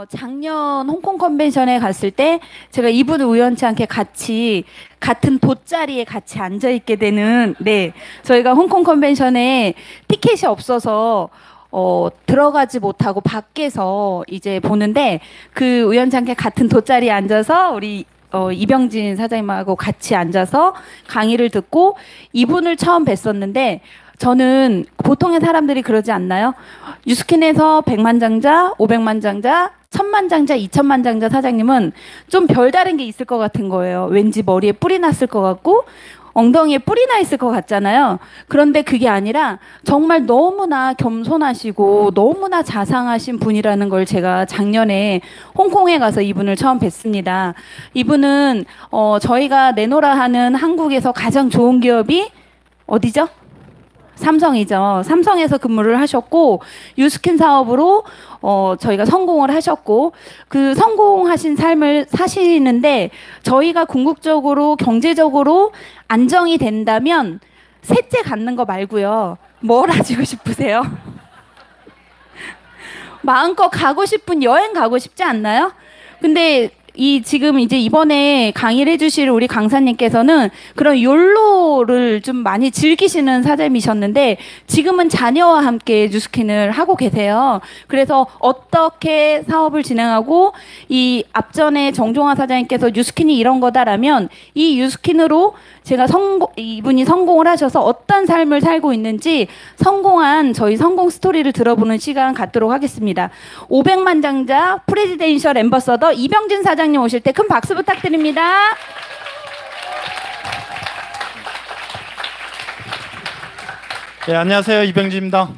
작년 홍콩 컨벤션에 갔을 때 제가 이분을 우연치 않게 같이 같은 돗자리에 같이 앉아 있게 되는, 네. 저희가 홍콩 컨벤션에 티켓이 없어서 들어가지 못하고 밖에서 이제 보는데 그 우연치 않게 같은 돗자리에 앉아서 우리 이병진 사장님하고 같이 앉아서 강의를 듣고 이분을 처음 뵀었는데 저는 보통의 사람들이 그러지 않나요? 뉴스킨에서 100만 장자, 500만 장자, 1000만 장자, 2000만 장자 사장님은 좀 별다른 게 있을 것 같은 거예요. 왠지 머리에 뿔이 났을 것 같고 엉덩이에 뿔이 나 있을 것 같잖아요. 그런데 그게 아니라 정말 너무나 겸손하시고 너무나 자상하신 분이라는 걸 제가 작년에 홍콩에 가서 이분을 처음 뵀습니다. 이분은 저희가 내노라 하는 한국에서 가장 좋은 기업이 어디죠? 삼성이죠. 삼성에서 근무를 하셨고 유스킨 사업으로 저희가 성공을 하셨고 그 성공하신 삶을 사시는데 저희가 궁극적으로 경제적으로 안정이 된다면 셋째 갖는 거 말고요. 뭘 하시고 싶으세요? 마음껏 가고 싶은 여행 가고 싶지 않나요? 근데 지금 이제 이번에 강의를 해주실 우리 강사님께서는 그런 욜로를 좀 많이 즐기시는 사장님이셨는데 지금은 자녀와 함께 뉴스킨을 하고 계세요. 그래서 어떻게 사업을 진행하고 이 앞전에 정종화 사장님께서 뉴스킨이 이런 거다라면 이 뉴스킨으로 제가 이분이 성공을 하셔서 어떤 삶을 살고 있는지 성공한 저희 성공 스토리를 들어보는 시간 갖도록 하겠습니다. 500만 장자 프레지덴셜 앰버서더 이병진 사장님 오실 때 큰 박수 부탁드립니다. 네, 안녕하세요. 이병진입니다.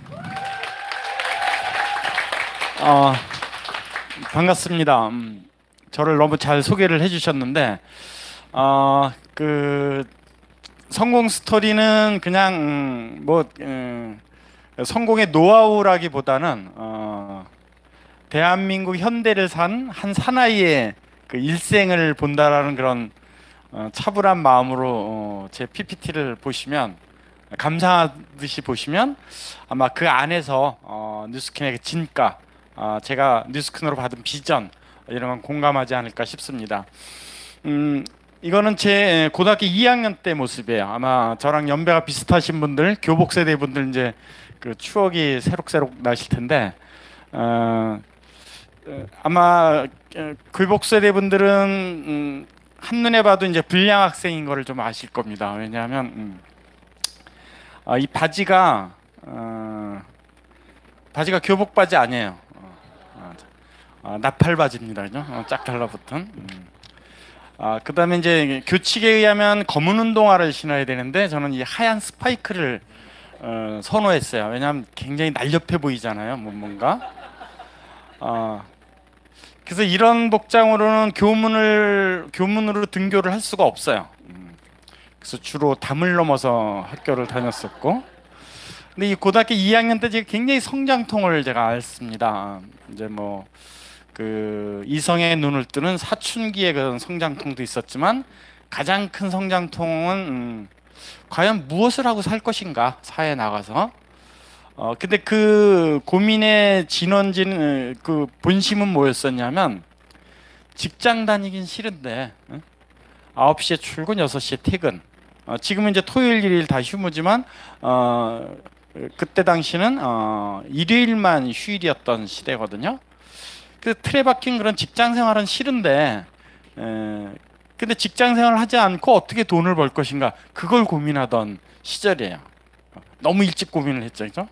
반갑습니다. 저를 너무 잘 소개를 해주셨는데 그 성공 스토리는 그냥 성공의 노하우라기보다는 대한민국 현대를 산 한 사나이의 그 일생을 본다라는 그런 차분한 마음으로 제 PPT를 보시면 감사하듯이 보시면 아마 그 안에서 뉴스킨의 진가, 제가 뉴스킨으로 받은 비전 이런 건 공감하지 않을까 싶습니다. 이거는 제 고등학교 2학년 때 모습이에요. 아마 저랑 연배가 비슷하신 분들, 교복 세대 분들 이제 그 추억이 새록새록 나실 텐데 아마 교복 세대 분들은 한눈에 봐도 이제 불량 학생인 거를 좀 아실 겁니다. 왜냐하면 이 바지가 교복 바지 아니에요. 나팔 바지입니다. 그죠? 쫙 달라붙은. 그다음에 이제 교칙에 의하면 검은 운동화를 신어야 되는데 저는 이 하얀 스파이크를 선호했어요. 왜냐하면 굉장히 날렵해 보이잖아요. 뭔가. 그래서 이런 복장으로는 교문으로 등교를 할 수가 없어요. 그래서 주로 담을 넘어서 학교를 다녔었고, 근데 이 고등학교 2학년 때 제가 굉장히 성장통을 제가 앓습니다. 이제 뭐 그 이성의 눈을 뜨는 사춘기의 그런 성장통도 있었지만 가장 큰 성장통은 과연 무엇을 하고 살 것인가, 사회에 나가서. 근데 그 고민의 진원지는 그 본심은 뭐였었냐면 직장 다니긴 싫은데 9시에 출근 6시에 퇴근. 지금은 이제 토요일 일요일 다 휴무지만 그때 당시는 일요일만 휴일이었던 시대거든요. 그 틀에 박힌 그런 직장 생활은 싫은데 근데 직장 생활을 하지 않고 어떻게 돈을 벌 것인가 그걸 고민하던 시절이에요. 너무 일찍 고민을 했죠, 그죠?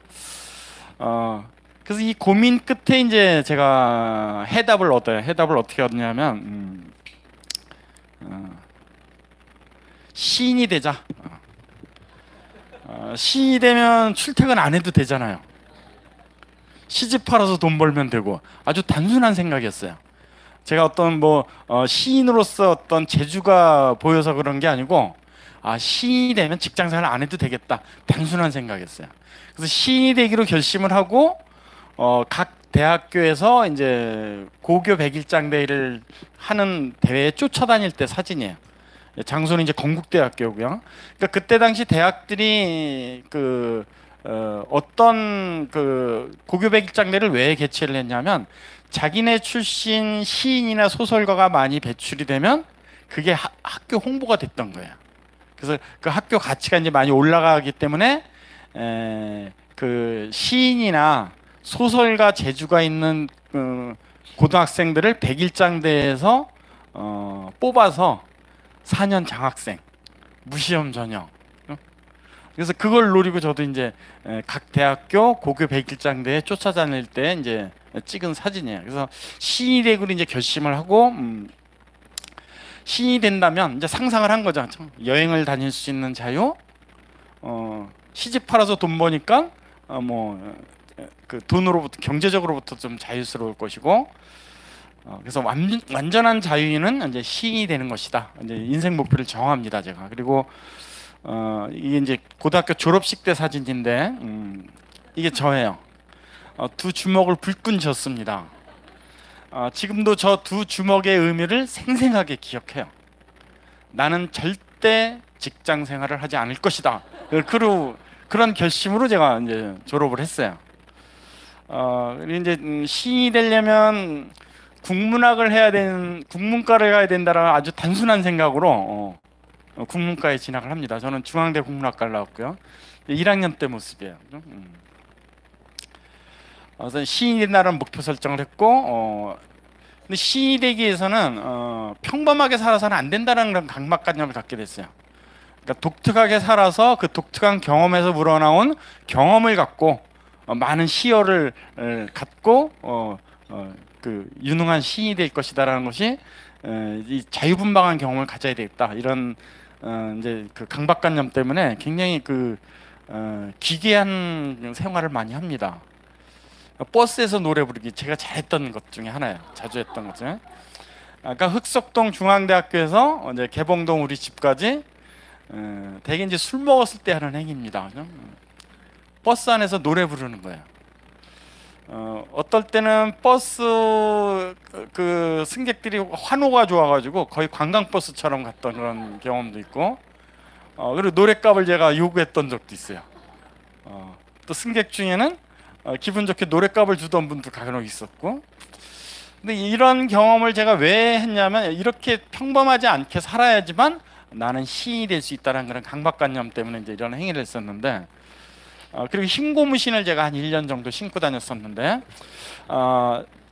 그래서 이 고민 끝에 이제 제가 해답을 얻어요. 해답을 어떻게 얻냐면 시인이 되자. 시인이 되면 출퇴근 안 해도 되잖아요. 시집 팔아서 돈 벌면 되고 아주 단순한 생각이었어요. 제가 어떤 시인으로서 어떤 재주가 보여서 그런 게 아니고 시인이 되면 직장생활 안 해도 되겠다. 단순한 생각이었어요. 그래서 시인이 되기로 결심을 하고 각 대학교에서 이제 고교 백일장 대회를 하는 대회에 쫓아다닐 때 사진이에요. 장소는 이제 건국대학교고요. 그러니까 그때 당시 대학들이 그 어떤 그 고교 백일장대를 왜 개최를 했냐면 자기네 출신 시인이나 소설가가 많이 배출이 되면 그게 학교 홍보가 됐던 거예요. 그래서 그 학교 가치가 이제 많이 올라가기 때문에 그 시인이나 소설가 재주가 있는 고등학생들을 백일장대에서 뽑아서 4년 장학생, 무시험 전형. 그래서 그걸 노리고 저도 이제 각 대학교 고교 백일장대에 쫓아다닐 때 이제 찍은 사진이에요. 그래서 시인이 되기로 이제 결심을 하고 시인이 된다면 이제 상상을 한 거죠. 여행을 다닐 수 있는 자유, 시집 팔아서 돈 버니까 그 돈으로부터 경제적으로부터 좀 자유스러울 것이고, 그래서 완전한 자유인은 이제 시인이 되는 것이다. 이제 인생 목표를 정합니다, 제가. 그리고 이게 이제 고등학교 졸업식 때 사진인데 이게 저예요. 두 주먹을 불끈 쥐었습니다. 지금도 저 두 주먹의 의미를 생생하게 기억해요. 나는 절대 직장 생활을 하지 않을 것이다. 그런 결심으로 제가 이제 졸업을 했어요. 그리고 이제 시인이 되려면 국문과를 가야 된다라는 아주 단순한 생각으로 국문과에 진학을 합니다. 저는 중앙대 국문학과를 나왔고요. 1학년 때 모습이에요. 그래서 시인이 된다는 목표 설정을 했고, 근데 시인이 되기 위해서는 평범하게 살아서는 안 된다는 그런 강박관념을 갖게 됐어요. 그러니까 독특하게 살아서 그 독특한 경험에서 우러나온 경험을 갖고 많은 시어를 갖고 그 유능한 시인이 될 것이다라는 것이 이 자유분방한 경험을 가져야 되겠다, 이런 이제 그 강박관념 때문에 굉장히 그 기괴한 생활을 많이 합니다. 버스에서 노래 부르기 제가 잘했던 것 중에 하나예요. 자주 했던 것 중에. 아까 흑석동 중앙대학교에서 이제 개봉동 우리 집까지 대개 이제 술 먹었을 때 하는 행위입니다. 버스 안에서 노래 부르는 거예요. 어떨 때는 버스 그 승객들이 환호가 좋아가지고 거의 관광버스처럼 갔던 그런 경험도 있고, 그리고 노랫값을 제가 요구했던 적도 있어요. 또 승객 중에는 기분 좋게 노랫값을 주던 분도 간혹 있었고. 근데 이런 경험을 제가 왜 했냐면 이렇게 평범하지 않게 살아야지만 나는 시인이 될 수 있다는 그런 강박관념 때문에 이제 이런 행위를 했었는데, 그리고 흰 고무신을 제가 한 1년 정도 신고 다녔었는데,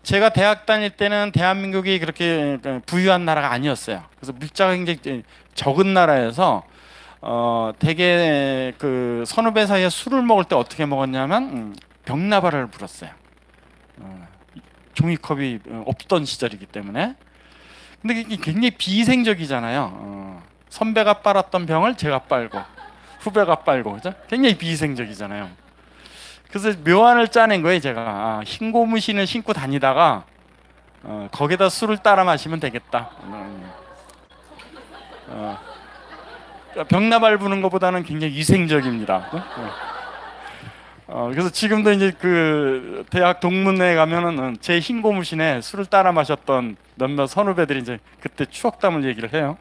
제가 대학 다닐 때는 대한민국이 그렇게 부유한 나라가 아니었어요. 그래서 물자가 굉장히 적은 나라에서 되게 그 선후배 사이에 술을 먹을 때 어떻게 먹었냐면 병나발을 불었어요. 종이컵이 없던 시절이기 때문에. 근데 이게 굉장히 비위생적이잖아요. 선배가 빨았던 병을 제가 빨고 후배가 빨고, 그죠? 굉장히 비위생적이잖아요. 그래서 묘안을 짜낸 거예요, 제가. 흰 고무신을 신고 다니다가 거기다 술을 따라 마시면 되겠다. 병나발 부는 것보다는 굉장히 위생적입니다. 그래서 지금도 이제 그 대학 동문회에 가면은 제 흰 고무신에 술을 따라 마셨던 몇몇 선후배들이 이제 그때 추억담을 얘기를 해요.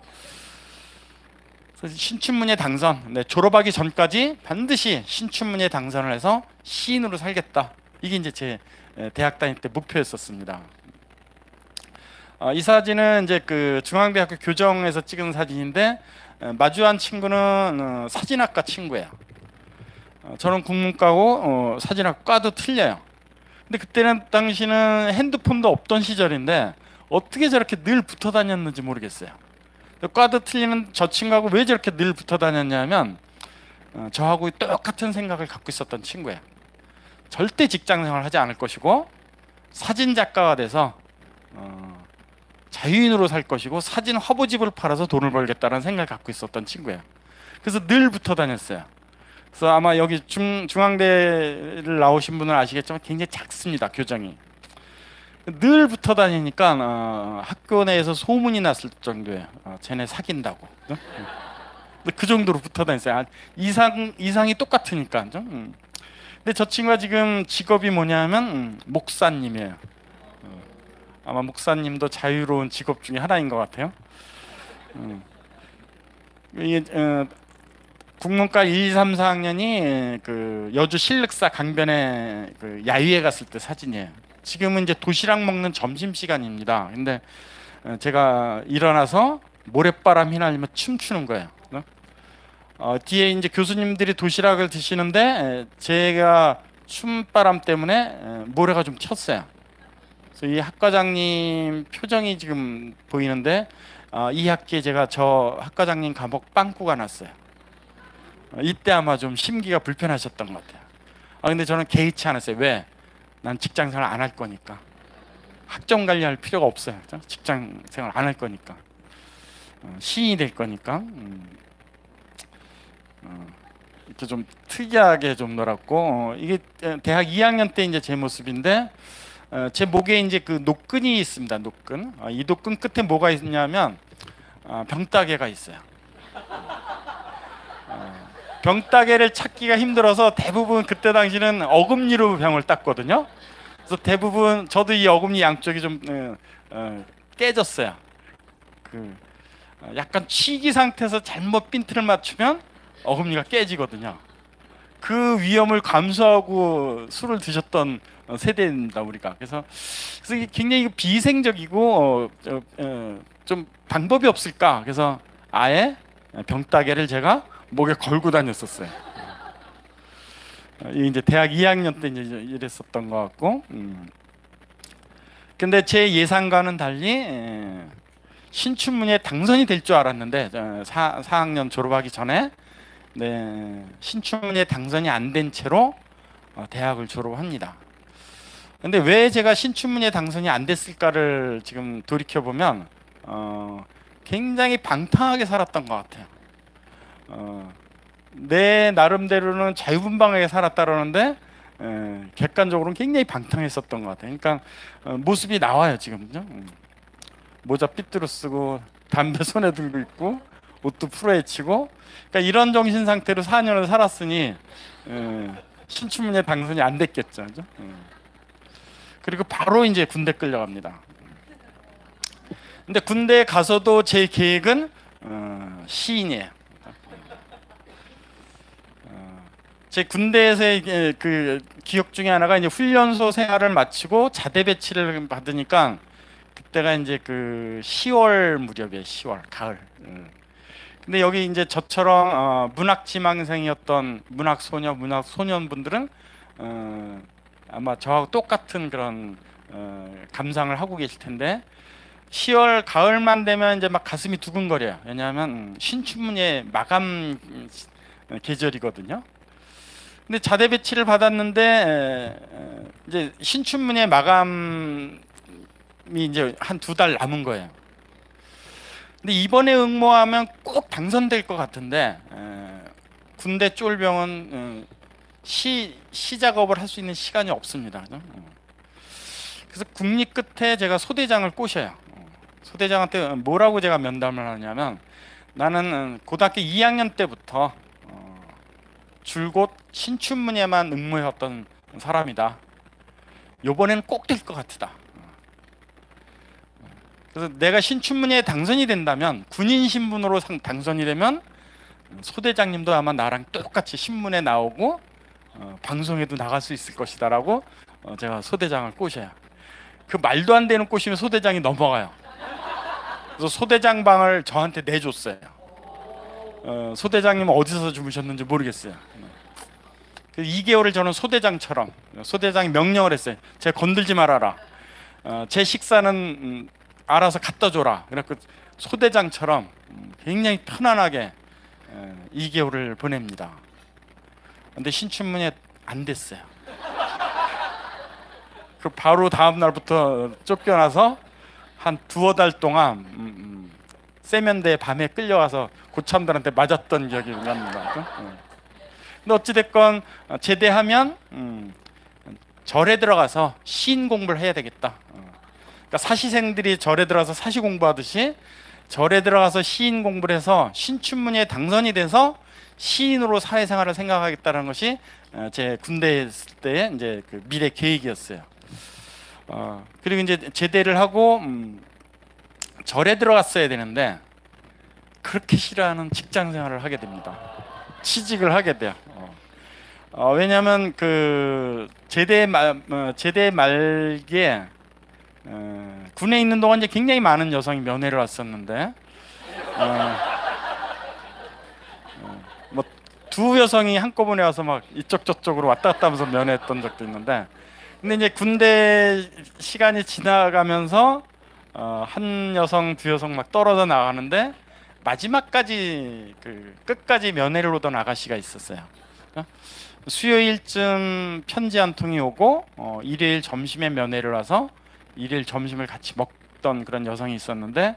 그래서 신춘문예 당선, 졸업하기 전까지 반드시 신춘문예 당선을 해서 시인으로 살겠다. 이게 이제 제 대학 다닐 때 목표였었습니다. 이 사진은 이제 그 중앙대학교 교정에서 찍은 사진인데, 마주한 친구는 사진학과 친구예요. 저는 국문과고 사진학과 과도 틀려요. 근데 그때는 당시는 핸드폰도 없던 시절인데 어떻게 저렇게 늘 붙어 다녔는지 모르겠어요. 과도 틀리는 저 친구하고 왜 저렇게 늘 붙어 다녔냐면 저하고 똑같은 생각을 갖고 있었던 친구예요. 절대 직장생활을 하지 않을 것이고 사진 작가가 돼서 자유인으로 살 것이고 사진 화보집을 팔아서 돈을 벌겠다는 생각을 갖고 있었던 친구예요. 그래서 늘 붙어 다녔어요. 그래서 아마 여기 중앙대를 나오신 분은 아시겠지만 굉장히 작습니다, 교정이. 늘 붙어 다니니까 학교 내에서 소문이 났을 정도예요. 쟤네 사귄다고. 그 정도로 붙어 다녔어요. 이상이 똑같으니까. 근데 저 친구가 지금 직업이 뭐냐면 목사님이에요. 아마 목사님도 자유로운 직업 중에 하나인 것 같아요. 이게 국문과 1, 2, 3, 4학년이 그 여주 신륵사 강변에 그 야유회 갔을 때 사진이에요. 지금은 이제 도시락 먹는 점심 시간입니다. 근데 제가 일어나서 모래바람 휘날리며 춤추는 거예요. 뒤에 이제 교수님들이 도시락을 드시는데 제가 춤바람 때문에 모래가 좀 쳤어요. 그래서 이 학과장님 표정이 지금 보이는데 이 학기에 제가 저 학과장님 감옥 빵꾸가 났어요. 이때 아마 좀 심기가 불편하셨던 것 같아요. 근데 저는 개의치 않았어요. 왜? 난 직장생활 안 할 거니까. 학점 관리할 필요가 없어요. 그렇죠? 직장생활 안 할 거니까. 시인이 될 거니까. 이렇게 좀 특이하게 좀 놀았고 이게 대학 2학년 때 이제 제 모습인데 제 목에 이제 그 노끈이 있습니다. 노끈. 이 노끈 끝에 뭐가 있냐면 병따개가 있어요. 병따개를 찾기가 힘들어서 대부분 그때 당시는 어금니로 병을 땄거든요. 그래서 대부분 저도 이 어금니 양쪽이 좀 깨졌어요. 그 약간 취기 상태에서 잘못 핀트를 맞추면 어금니가 깨지거든요. 그 위험을 감수하고 술을 드셨던 세대입니다, 우리가. 그래서 이게 굉장히 비위생적이고 좀 방법이 없을까? 그래서 아예 병따개를 제가 목에 걸고 다녔었어요. 이게 이제 대학 2학년 때 이제 이랬었던 것 같고. 근데 제 예상과는 달리 신춘문예에 당선이 될 줄 알았는데 4학년 졸업하기 전에 신춘문예에 당선이 안 된 채로 대학을 졸업합니다. 근데 왜 제가 신춘문예에 당선이 안 됐을까를 지금 돌이켜 보면 굉장히 방탕하게 살았던 것 같아요. 내 나름대로는 자유분방하게 살았다 그러는데 객관적으로는 굉장히 방탕했었던 것 같아요. 그러니까 모습이 나와요 지금요. 모자 삐뚤어 쓰고 담배 손에 들고 있고 옷도 풀어헤치고, 그러니까 이런 정신 상태로 4년을 살았으니 신춘문예 당선이 안 됐겠죠. 그죠? 그리고 바로 이제 군대 끌려갑니다. 근데 군대에 가서도 제 계획은 시인이에요. 제 군대에서의 그 기억 중에 하나가 이제 훈련소 생활을 마치고 자대 배치를 받으니까 그때가 이제 그 10월 무렵이에요. 10월 가을. 근데 여기 이제 저처럼 문학 지망생이었던 문학 소녀, 문학 소년분들은 아마 저하고 똑같은 그런 감상을 하고 계실 텐데 10월 가을만 되면 이제 막 가슴이 두근거려요. 왜냐하면 신춘문예 마감 계절이거든요. 근데 자대 배치를 받았는데 이제 신춘문예 마감이 이제 한 2달 남은 거예요. 근데 이번에 응모하면 꼭 당선될 것 같은데 군대 쫄병은 시 작업을 할 수 있는 시간이 없습니다. 그래서 국리 끝에 제가 소대장을 꼬셔요. 소대장한테 뭐라고 제가 면담을 하냐면 나는 고등학교 2학년 때부터 줄곧 신춘문예만 응모해왔던 사람이다. 요번에는 꼭 될 것 같다. 그래서 내가 신춘문예에 당선이 된다면 군인 신분으로 당선이 되면 소대장님도 아마 나랑 똑같이 신문에 나오고 방송에도 나갈 수 있을 것이다라고 제가 소대장을 꼬셔요. 그 말도 안 되는 꼬시면 소대장이 넘어가요. 그래서 소대장 방을 저한테 내줬어요. 소대장님은 어디서 주무셨는지 모르겠어요. 2개월을 저는 소대장처럼, 소대장이 명령을 했어요. 제가 건들지 말아라. 제 식사는 알아서 갖다 줘라. 그래서 소대장처럼 굉장히 편안하게 2개월을 보냅니다. 근데 신춘문예 안 됐어요. 그 바로 다음 날부터 쫓겨나서 한 2-달 동안 세면대에 밤에 끌려와서 고참들한테 맞았던 기억이 납니다. 근데 어찌됐건 제대하면 절에 들어가서 시인 공부를 해야 되겠다. 그러니까 사시생들이 절에 들어가서 사시 공부하듯이 절에 들어가서 시인 공부를 해서 신춘문예에 당선이 돼서 시인으로 사회생활을 생각하겠다는 것이 제 군대에 있을 때 이제 그 미래 계획이었어요. 그리고 이제 제대를 하고 절에 들어갔어야 되는데 그렇게 싫어하는 직장 생활을 하게 됩니다. 취직을 하게 돼요. 왜냐하면 그 제대 말기에 군에 있는 동안 이제 굉장히 많은 여성이 면회를 왔었는데 뭐 두 여성이 한꺼번에 와서 막 이쪽 저쪽으로 왔다 갔다 하면서 면회했던 적도 있는데, 근데 이제 군대 시간이 지나가면서 한 여성 두 여성 막 떨어져 나가는데 마지막까지 그 끝까지 면회를 오던 아가씨가 있었어요. 수요일쯤 편지 한 통이 오고 일요일 점심에 면회를 와서 일요일 점심을 같이 먹던 그런 여성이 있었는데,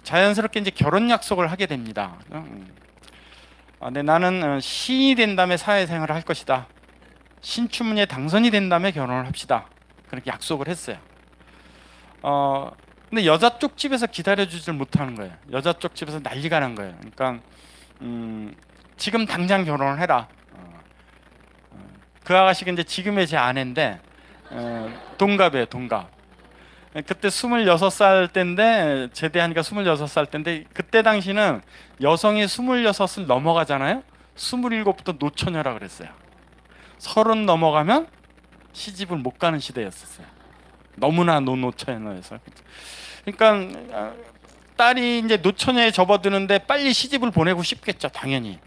자연스럽게 이제 결혼 약속을 하게 됩니다. 근데 나는 시인이 된 다음에 사회생활을 할 것이다. 신춘문예에 당선이 된 다음에 결혼을 합시다. 그렇게 약속을 했어요. 근데 여자 쪽 집에서 기다려주질 못하는 거예요. 여자 쪽 집에서 난리가 난 거예요. 그러니까 지금 당장 결혼을 해라. 그 아가씨가 이제 지금의 제 아내인데 동갑이에요, 동갑. 그때 26살 때인데, 제대하니까 26살 때인데, 그때 당시는 여성이 26을 넘어가잖아요. 27부터 노처녀라 그랬어요. 30 넘어가면 시집을 못 가는 시대였었어요. 너무나 노처녀여서. 그러니까 딸이 이제 노처녀에 접어드는데 빨리 시집을 보내고 싶겠죠, 당연히.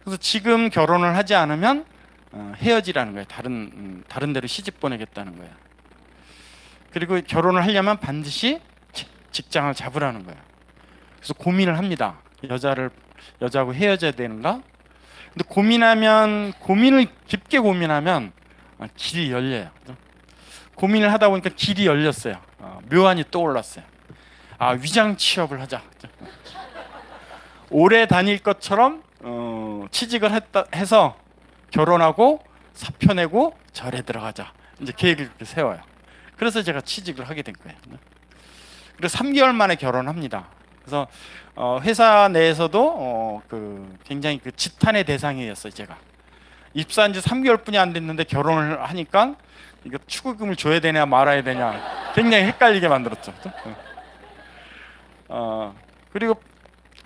그래서 지금 결혼을 하지 않으면 헤어지라는 거예요. 다른 데로 시집 보내겠다는 거예요. 그리고 결혼을 하려면 반드시 직장을 잡으라는 거예요. 그래서 고민을 합니다. 여자하고 헤어져야 되는가? 근데 고민을 깊게 고민하면 길이 열려요. 고민을 하다 보니까 길이 열렸어요. 묘안이 떠올랐어요. 위장 취업을 하자. 오래 다닐 것처럼 취직을 해서 결혼하고 사표 내고 절에 들어가자. 이제 계획을 이렇게 세워요. 그래서 제가 취직을 하게 된 거예요. 그래서 3개월 만에 결혼합니다. 그래서 회사 내에서도 굉장히 그 지탄의 대상이었어요. 제가 입사한 지 3개월뿐이 안 됐는데 결혼을 하니까 이거 축의금을 줘야 되냐 말아야 되냐 굉장히 헷갈리게 만들었죠. 그리고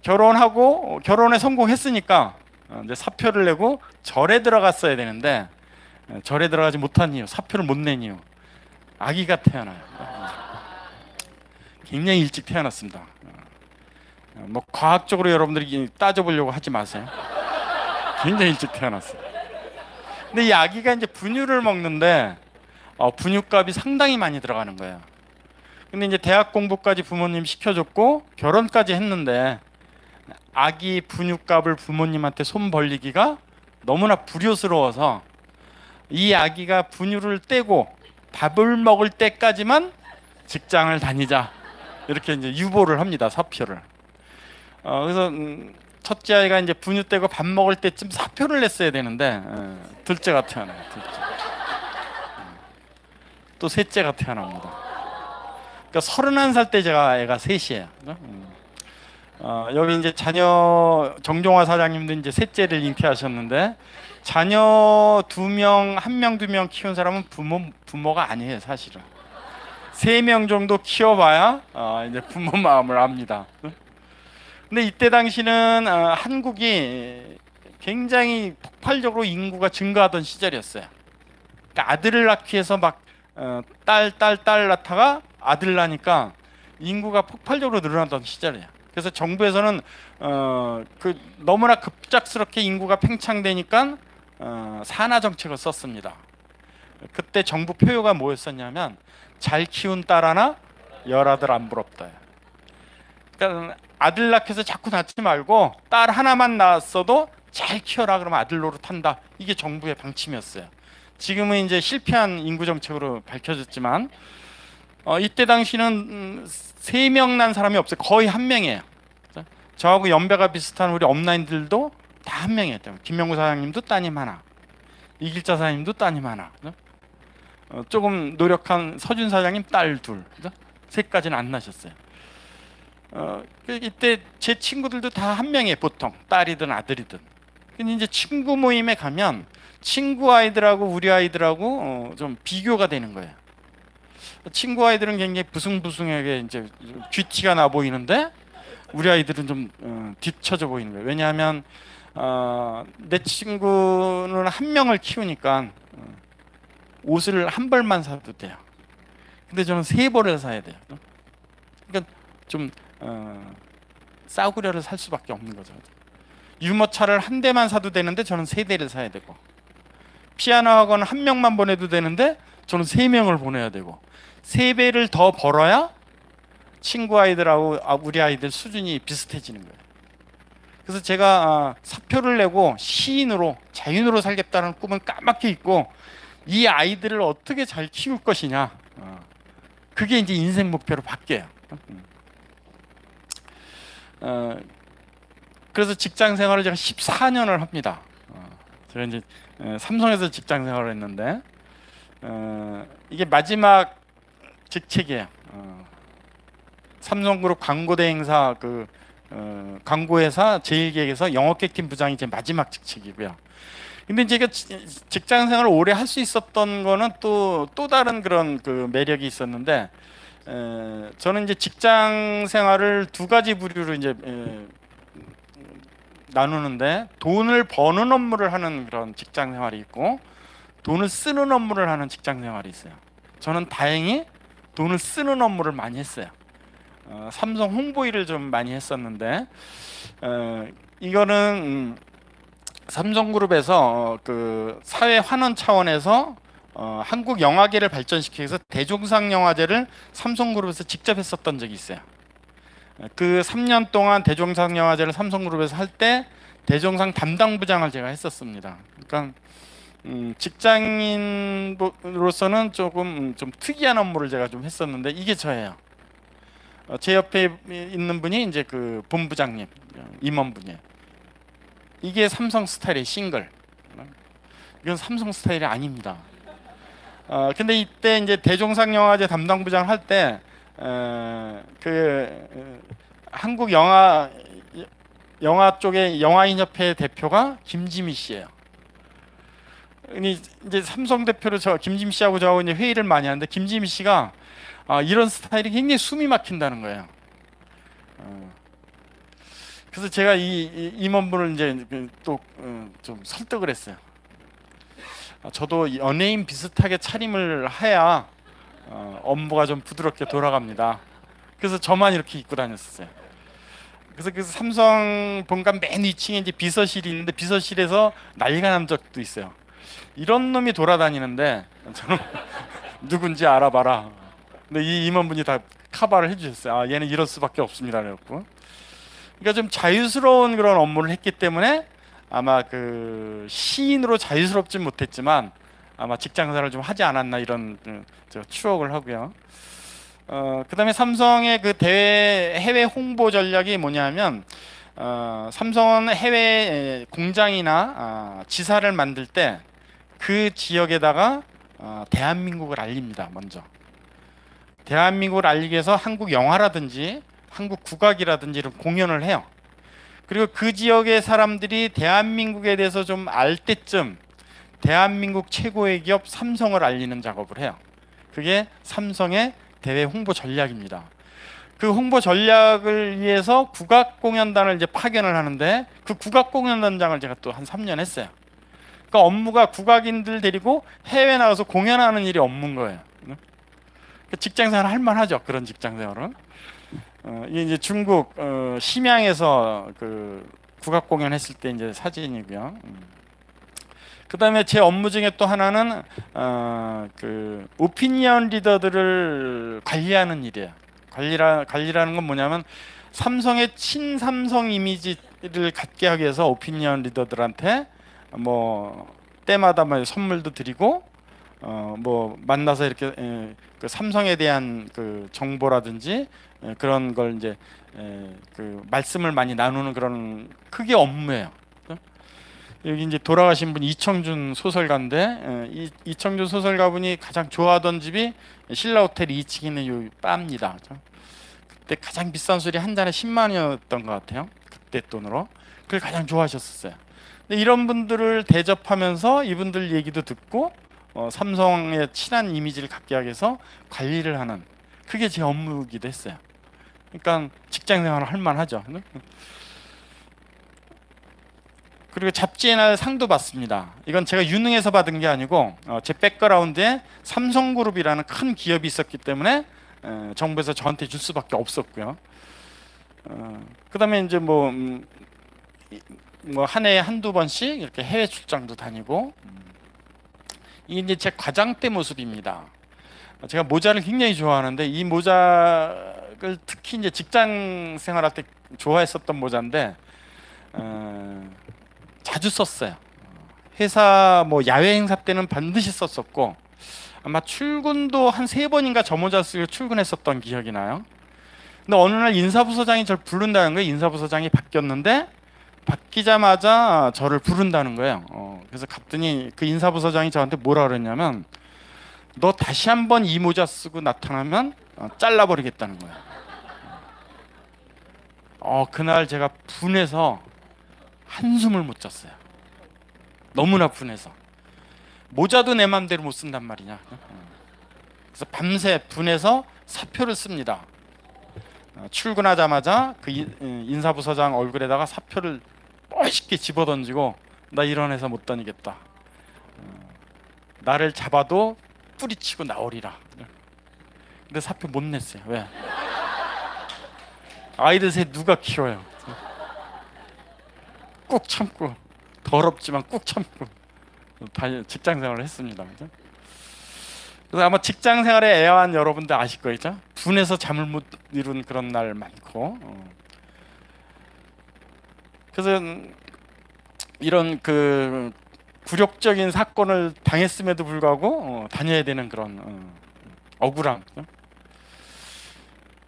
결혼에 성공했으니까 이제 사표를 내고 절에 들어갔어야 되는데, 절에 들어가지 못한 이유, 사표를 못 낸 이유, 아기가 태어나요. 굉장히 일찍 태어났습니다. 뭐 과학적으로 여러분들이 따져보려고 하지 마세요. 굉장히 일찍 태어났어요. 근데 이 아기가 이제 분유를 먹는데 분유값이 상당히 많이 들어가는 거예요. 근데 이제 대학 공부까지 부모님 시켜줬고 결혼까지 했는데 아기 분유값을 부모님한테 손 벌리기가 너무나 불효스러워서 이 아기가 분유를 떼고 밥을 먹을 때까지만 직장을 다니자, 이렇게 이제 유보를 합니다. 사표를. 그래서 첫째 아이가 이제 분유 떼고 밥 먹을 때쯤 사표를 냈어야 되는데 둘째가 태어나요. 또 셋째가 태어납니다. 그러니까 31살 때 제가 애가 셋이에요. 여기 이제 자녀 정종화 사장님도 이제 셋째를 잉태하셨는데, 자녀 2명, 1명, 2명 키운 사람은 부모가 아니에요, 사실은. 3명 정도 키워봐야 이제 부모 마음을 압니다. 근데 이때 당시는 한국이 굉장히 폭발적으로 인구가 증가하던 시절이었어요. 그러니까 아들을 낳기 위해서 막 딸 낳다가 아들 낳으니까 인구가 폭발적으로 늘어나던 시절이에요. 그래서 정부에서는 너무나 급작스럽게 인구가 팽창되니까 산하 정책을 썼습니다. 그때 정부 표어가 뭐였었냐면 잘 키운 딸 하나 열아들 안 부럽다. 그러니까 아들 낳기 위해서 자꾸 낳지 말고 딸 하나만 낳았어도 잘 키워라, 그러면 아들 노릇한다. 이게 정부의 방침이었어요. 지금은 이제 실패한 인구 정책으로 밝혀졌지만 이때 당시는 3명 난 사람이 없어요. 거의 1명이에요. 저하고 연배가 비슷한 우리 업라인들도 다 1명이었대요. 김명구 사장님도 따님 하나, 이길자 사장님도 따님 하나, 조금 노력한 서준 사장님 딸 둘, 셋까지는 안 나셨어요. 이때 제 친구들도 다 1명이에요. 보통 딸이든 아들이든. 근데 이제 친구 모임에 가면 친구 아이들하고 우리 아이들하고 좀 비교가 되는 거예요. 친구 아이들은 굉장히 부숭부숭하게 이제 귀티가 나 보이는데 우리 아이들은 좀 뒤처져 보이는 거예요. 왜냐하면 내 친구는 한 명을 키우니까 옷을 한 벌만 사도 돼요. 근데 저는 세 벌을 사야 돼요. 그러니까 좀 싸구려를 살 수밖에 없는 거죠. 유모차를 한 대만 사도 되는데 저는 세 대를 사야 되고, 피아노 학원 한 명만 보내도 되는데 저는 세 명을 보내야 되고, 세 배를 더 벌어야 친구 아이들하고 우리 아이들 수준이 비슷해지는 거예요. 그래서 제가 사표를 내고 시인으로 자연으로 살겠다는 꿈은 까맣게 있고, 이 아이들을 어떻게 잘 키울 것이냐, 그게 이제 인생 목표로 바뀌어요. 그래서 직장 생활을 제가 14년을 합니다. 제가 이제 삼성에서 직장 생활을 했는데 이게 마지막 직책이에요. 삼성그룹 광고대행사 광고회사 제일기획에서 영업객팀 부장이 제 마지막 직책이고요. 근데 제가 직장 생활을 오래 할 수 있었던 거는 또 다른 그런 그 매력이 있었는데, 저는 이제 직장 생활을 두 가지 부류로 이제 나누는데, 돈을 버는 업무를 하는 그런 직장 생활이 있고, 돈을 쓰는 업무를 하는 직장 생활이 있어요. 저는 다행히 돈을 쓰는 업무를 많이 했어요. 삼성 홍보 일을 좀 많이 했었는데, 이거는 삼성그룹에서 그 사회 환원 차원에서 한국 영화계를 발전시키기 위해서 대종상 영화제를 삼성그룹에서 직접 했었던 적이 있어요. 그 3년 동안 대종상 영화제를 삼성그룹에서 할 때 대종상 담당 부장을 제가 했었습니다. 그러니까 직장인으로서는 조금 좀 특이한 업무를 제가 좀 했었는데, 이게 저예요. 제 옆에 있는 분이 이제 그 본부장님, 임원분이에요. 이게 삼성 스타일의 싱글. 이건 삼성 스타일이 아닙니다. 근데 이때 이제 대종상 영화제 담당 부장을 할 때 한국 영화 쪽의 영화인협회 대표가 김지미 씨예요. 이제 삼성 대표로 김지미 씨하고 저하고 이제 회의를 많이 하는데, 김지미 씨가 이런 스타일이 굉장히 숨이 막힌다는 거예요. 그래서 제가 이 임원분을 이제 또 좀 설득을 했어요. 저도 연예인 비슷하게 차림을 해야 업무가 좀 부드럽게 돌아갑니다. 그래서 저만 이렇게 입고 다녔었어요. 그래서 그 삼성 본관 맨 위층에 이제 비서실이 있는데, 비서실에서 난리가 난 적도 있어요. 이런 놈이 돌아다니는데 저는 누군지 알아봐라. 근데 이 임원분이 다 커버를 해주셨어요. 얘는 이럴 수밖에 없습니다. 그래갖고, 그러니까 좀 자유스러운 그런 업무를 했기 때문에 아마 그 시인으로 자유스럽진 못했지만 아마 직장생활을 좀 하지 않았나, 이런 추억을 하고요. 그다음에 삼성의 그 해외 홍보 전략이 뭐냐면, 삼성은 해외 공장이나 지사를 만들 때 그 지역에다가 대한민국을 알립니다. 먼저 대한민국을 알리기 위해서 한국 영화라든지 한국 국악이라든지 이런 공연을 해요. 그리고 그 지역의 사람들이 대한민국에 대해서 좀 알 때쯤 대한민국 최고의 기업 삼성을 알리는 작업을 해요. 그게 삼성의 대외 홍보 전략입니다. 그 홍보 전략을 위해서 국악 공연단을 이제 파견을 하는데, 그 국악 공연단장을 제가 또 한 3년 했어요. 그러니까 업무가 국악인들 데리고 해외 나가서 공연하는 일이 업무인 거예요. 직장생활 할 만하죠. 그런 직장생활은. 이게 이제 중국 심양에서 그 국악 공연했을 때 이제 사진이고요. 그다음에 제 업무 중에 또 하나는 그 오피니언 리더들을 관리하는 일이에요. 관리라는 건 뭐냐면, 삼성의 친삼성 이미지를 갖게 하기 위해서 오피니언 리더들한테 뭐 때마다 뭐 선물도 드리고, 뭐 만나서 이렇게 그 삼성에 대한 그 정보라든지 그런 걸 이제 그 말씀을 많이 나누는 그런 크게 업무예요. 여기 이제 돌아가신 분 이청준 소설가인데, 이청준 소설가분이 가장 좋아하던 집이 신라호텔 2층에 있는 요 바입니다. 그때 가장 비싼 술이 한 잔에 10만 원이었던 것 같아요. 그때 돈으로. 그걸 가장 좋아하셨었어요. 근데 이런 분들을 대접하면서 이분들 얘기도 듣고 삼성의 친한 이미지를 갖게 하기 위해서 관리를 하는, 그게 제 업무이기도 했어요. 그러니까 직장생활을 할 만하죠. 그리고 잡지의 날 상도 받습니다. 이건 제가 유능해서 받은 게 아니고 제 백그라운드에 삼성그룹이라는 큰 기업이 있었기 때문에 정부에서 저한테 줄 수밖에 없었고요. 그다음에 이제 뭐 한 해에 한두 번씩 이렇게 해외 출장도 다니고, 이게 이제 제 과장 때 모습입니다. 제가 모자를 굉장히 좋아하는데 이 모자를 특히 이제 직장 생활할 때 좋아했었던 모자인데 자주 썼어요. 회사 뭐 야외 행사 때는 반드시 썼었고, 아마 출근도 한 3번인가 저 모자 쓰고 출근했었던 기억이 나요. 근데 어느 날 인사부서장이 저를 부른다는 거예요. 인사부서장이 바뀌었는데 바뀌자마자 저를 부른다는 거예요. 그래서 갔더니 그 인사부서장이 저한테 뭐라 그랬냐면, 너 다시 한번 이 모자 쓰고 나타나면 잘라버리겠다는 거예요. 그날 제가 분해서 한숨을 못 잤어요. 너무나 분해서. 모자도 내 맘대로 못 쓴단 말이냐. 그래서 밤새 분해서 사표를 씁니다. 출근하자마자 그 인사부서장 얼굴에다가 사표를 멋있게 집어던지고, 나 이런 회사 못 다니겠다. 나를 잡아도 뿌리치고 나오리라. 근데 사표 못 냈어요. 왜? 아이들 셋 누가 키워요? 꾹 참고, 더럽지만 꾹 참고 직장 생활을 했습니다. 그죠? 그래서 아마 직장 생활에 애환 여러분들 아실 거죠? 분해서 잠을 못 이룬 그런 날 많고. 그래서 이런 그 굴욕적인 사건을 당했음에도 불구하고 다녀야 되는 그런 억울함.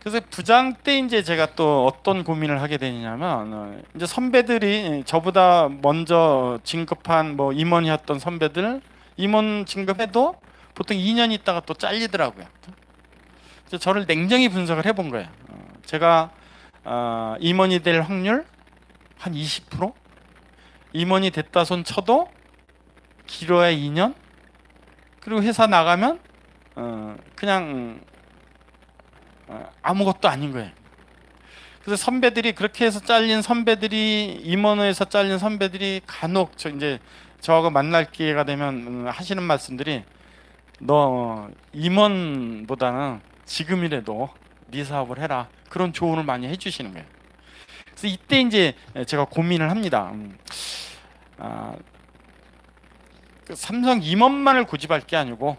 그래서 부장 때 이제 제가 또 어떤 고민을 하게 되냐면, 이제 선배들이 저보다 먼저 진급한 뭐 임원이었던 선배들, 임원 진급해도 보통 2년 있다가 또 잘리더라고요. 그래서 저를 냉정히 분석을 해본 거예요. 제가 임원이 될 확률 한 20%? 임원이 됐다 손 쳐도 길어야 2년? 그리고 회사 나가면 그냥 아무것도 아닌 거예요. 그래서 선배들이 그렇게 해서 잘린 선배들이, 임원회에서 잘린 선배들이 간혹 이제 저하고 만날 기회가 되면 하시는 말씀들이, 너 임원보다는 지금이라도 네 사업을 해라, 그런 조언을 많이 해주시는 거예요. 그래서 이때 이제 제가 고민을 합니다. 그 삼성 임원만을 고집할 게 아니고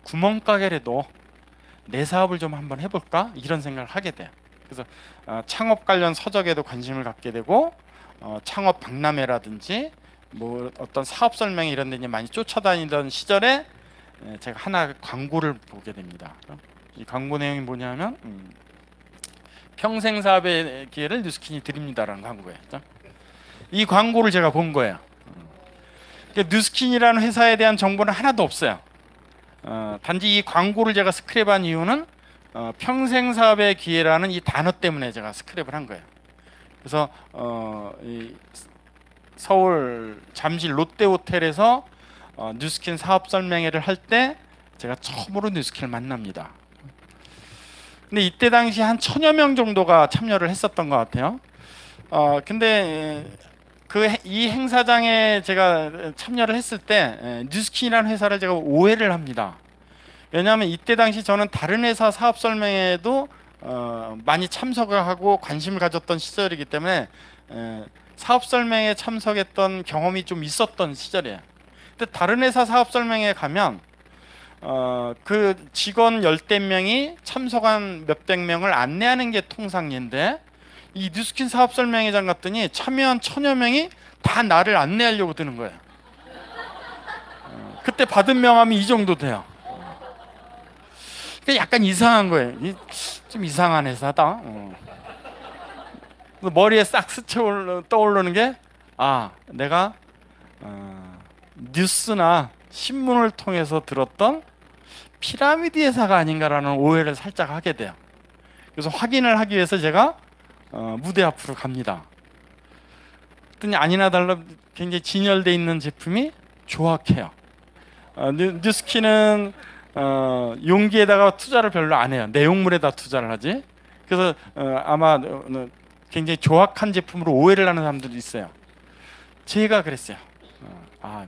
구멍가게라도 내 사업을 좀 한번 해볼까, 이런 생각을 하게 돼요. 그래서 창업 관련 서적에도 관심을 갖게 되고, 창업 박람회라든지 뭐 어떤 사업 설명 이런 데 많이 쫓아다니던 시절에 제가 하나 광고를 보게 됩니다. 이 광고 내용이 뭐냐면 평생 사업의 기회를 뉴스킨이 드립니다라는 광고예요. 이 광고를 제가 본 거예요. 뉴스킨이라는 회사에 대한 정보는 하나도 없어요. 단지 이 광고를 제가 스크랩한 이유는 평생 사업의 기회라는 이 단어 때문에 제가 스크랩을 한 거예요. 그래서 이 서울 잠실 롯데호텔에서 뉴스킨 사업 설명회를 할 때 제가 처음으로 뉴스킨을 만납니다. 근데 이때 당시 한 1000여 명 정도가 참여를 했었던 것 같아요. 근데 이 행사장에 제가 참여를 했을 때 뉴스킨이라는 회사를 제가 오해를 합니다. 왜냐하면 이때 당시 저는 다른 회사 사업 설명회에도 많이 참석을 하고 관심을 가졌던 시절이기 때문에 사업 설명회에 참석했던 경험이 좀 있었던 시절이에요. 근데 다른 회사 사업 설명회에 가면 그 직원 10대 명이 참석한 몇백 명을 안내하는 게 통상인데, 이 뉴스킨 사업 설명회장 갔더니 참여한 1000여 명이 다 나를 안내하려고 드는 거예요. 그때 받은 명함이 이 정도 돼요. 약간 이상한 거예요. 좀 이상한 회사다. 머리에 싹 스쳐 떠오르는 게, 내가 뉴스나 신문을 통해서 들었던 피라미드 회사가 아닌가라는 오해를 살짝 하게 돼요. 그래서 확인을 하기 위해서 제가 무대 앞으로 갑니다. 그랬더니 아니나 달라 굉장히 진열되어 있는 제품이 조악해요. 뉴스킨은 용기에다가 투자를 별로 안 해요. 내용물에다 투자를 하지. 그래서 아마 굉장히 조악한 제품으로 오해를 하는 사람들이 있어요. 제가 그랬어요.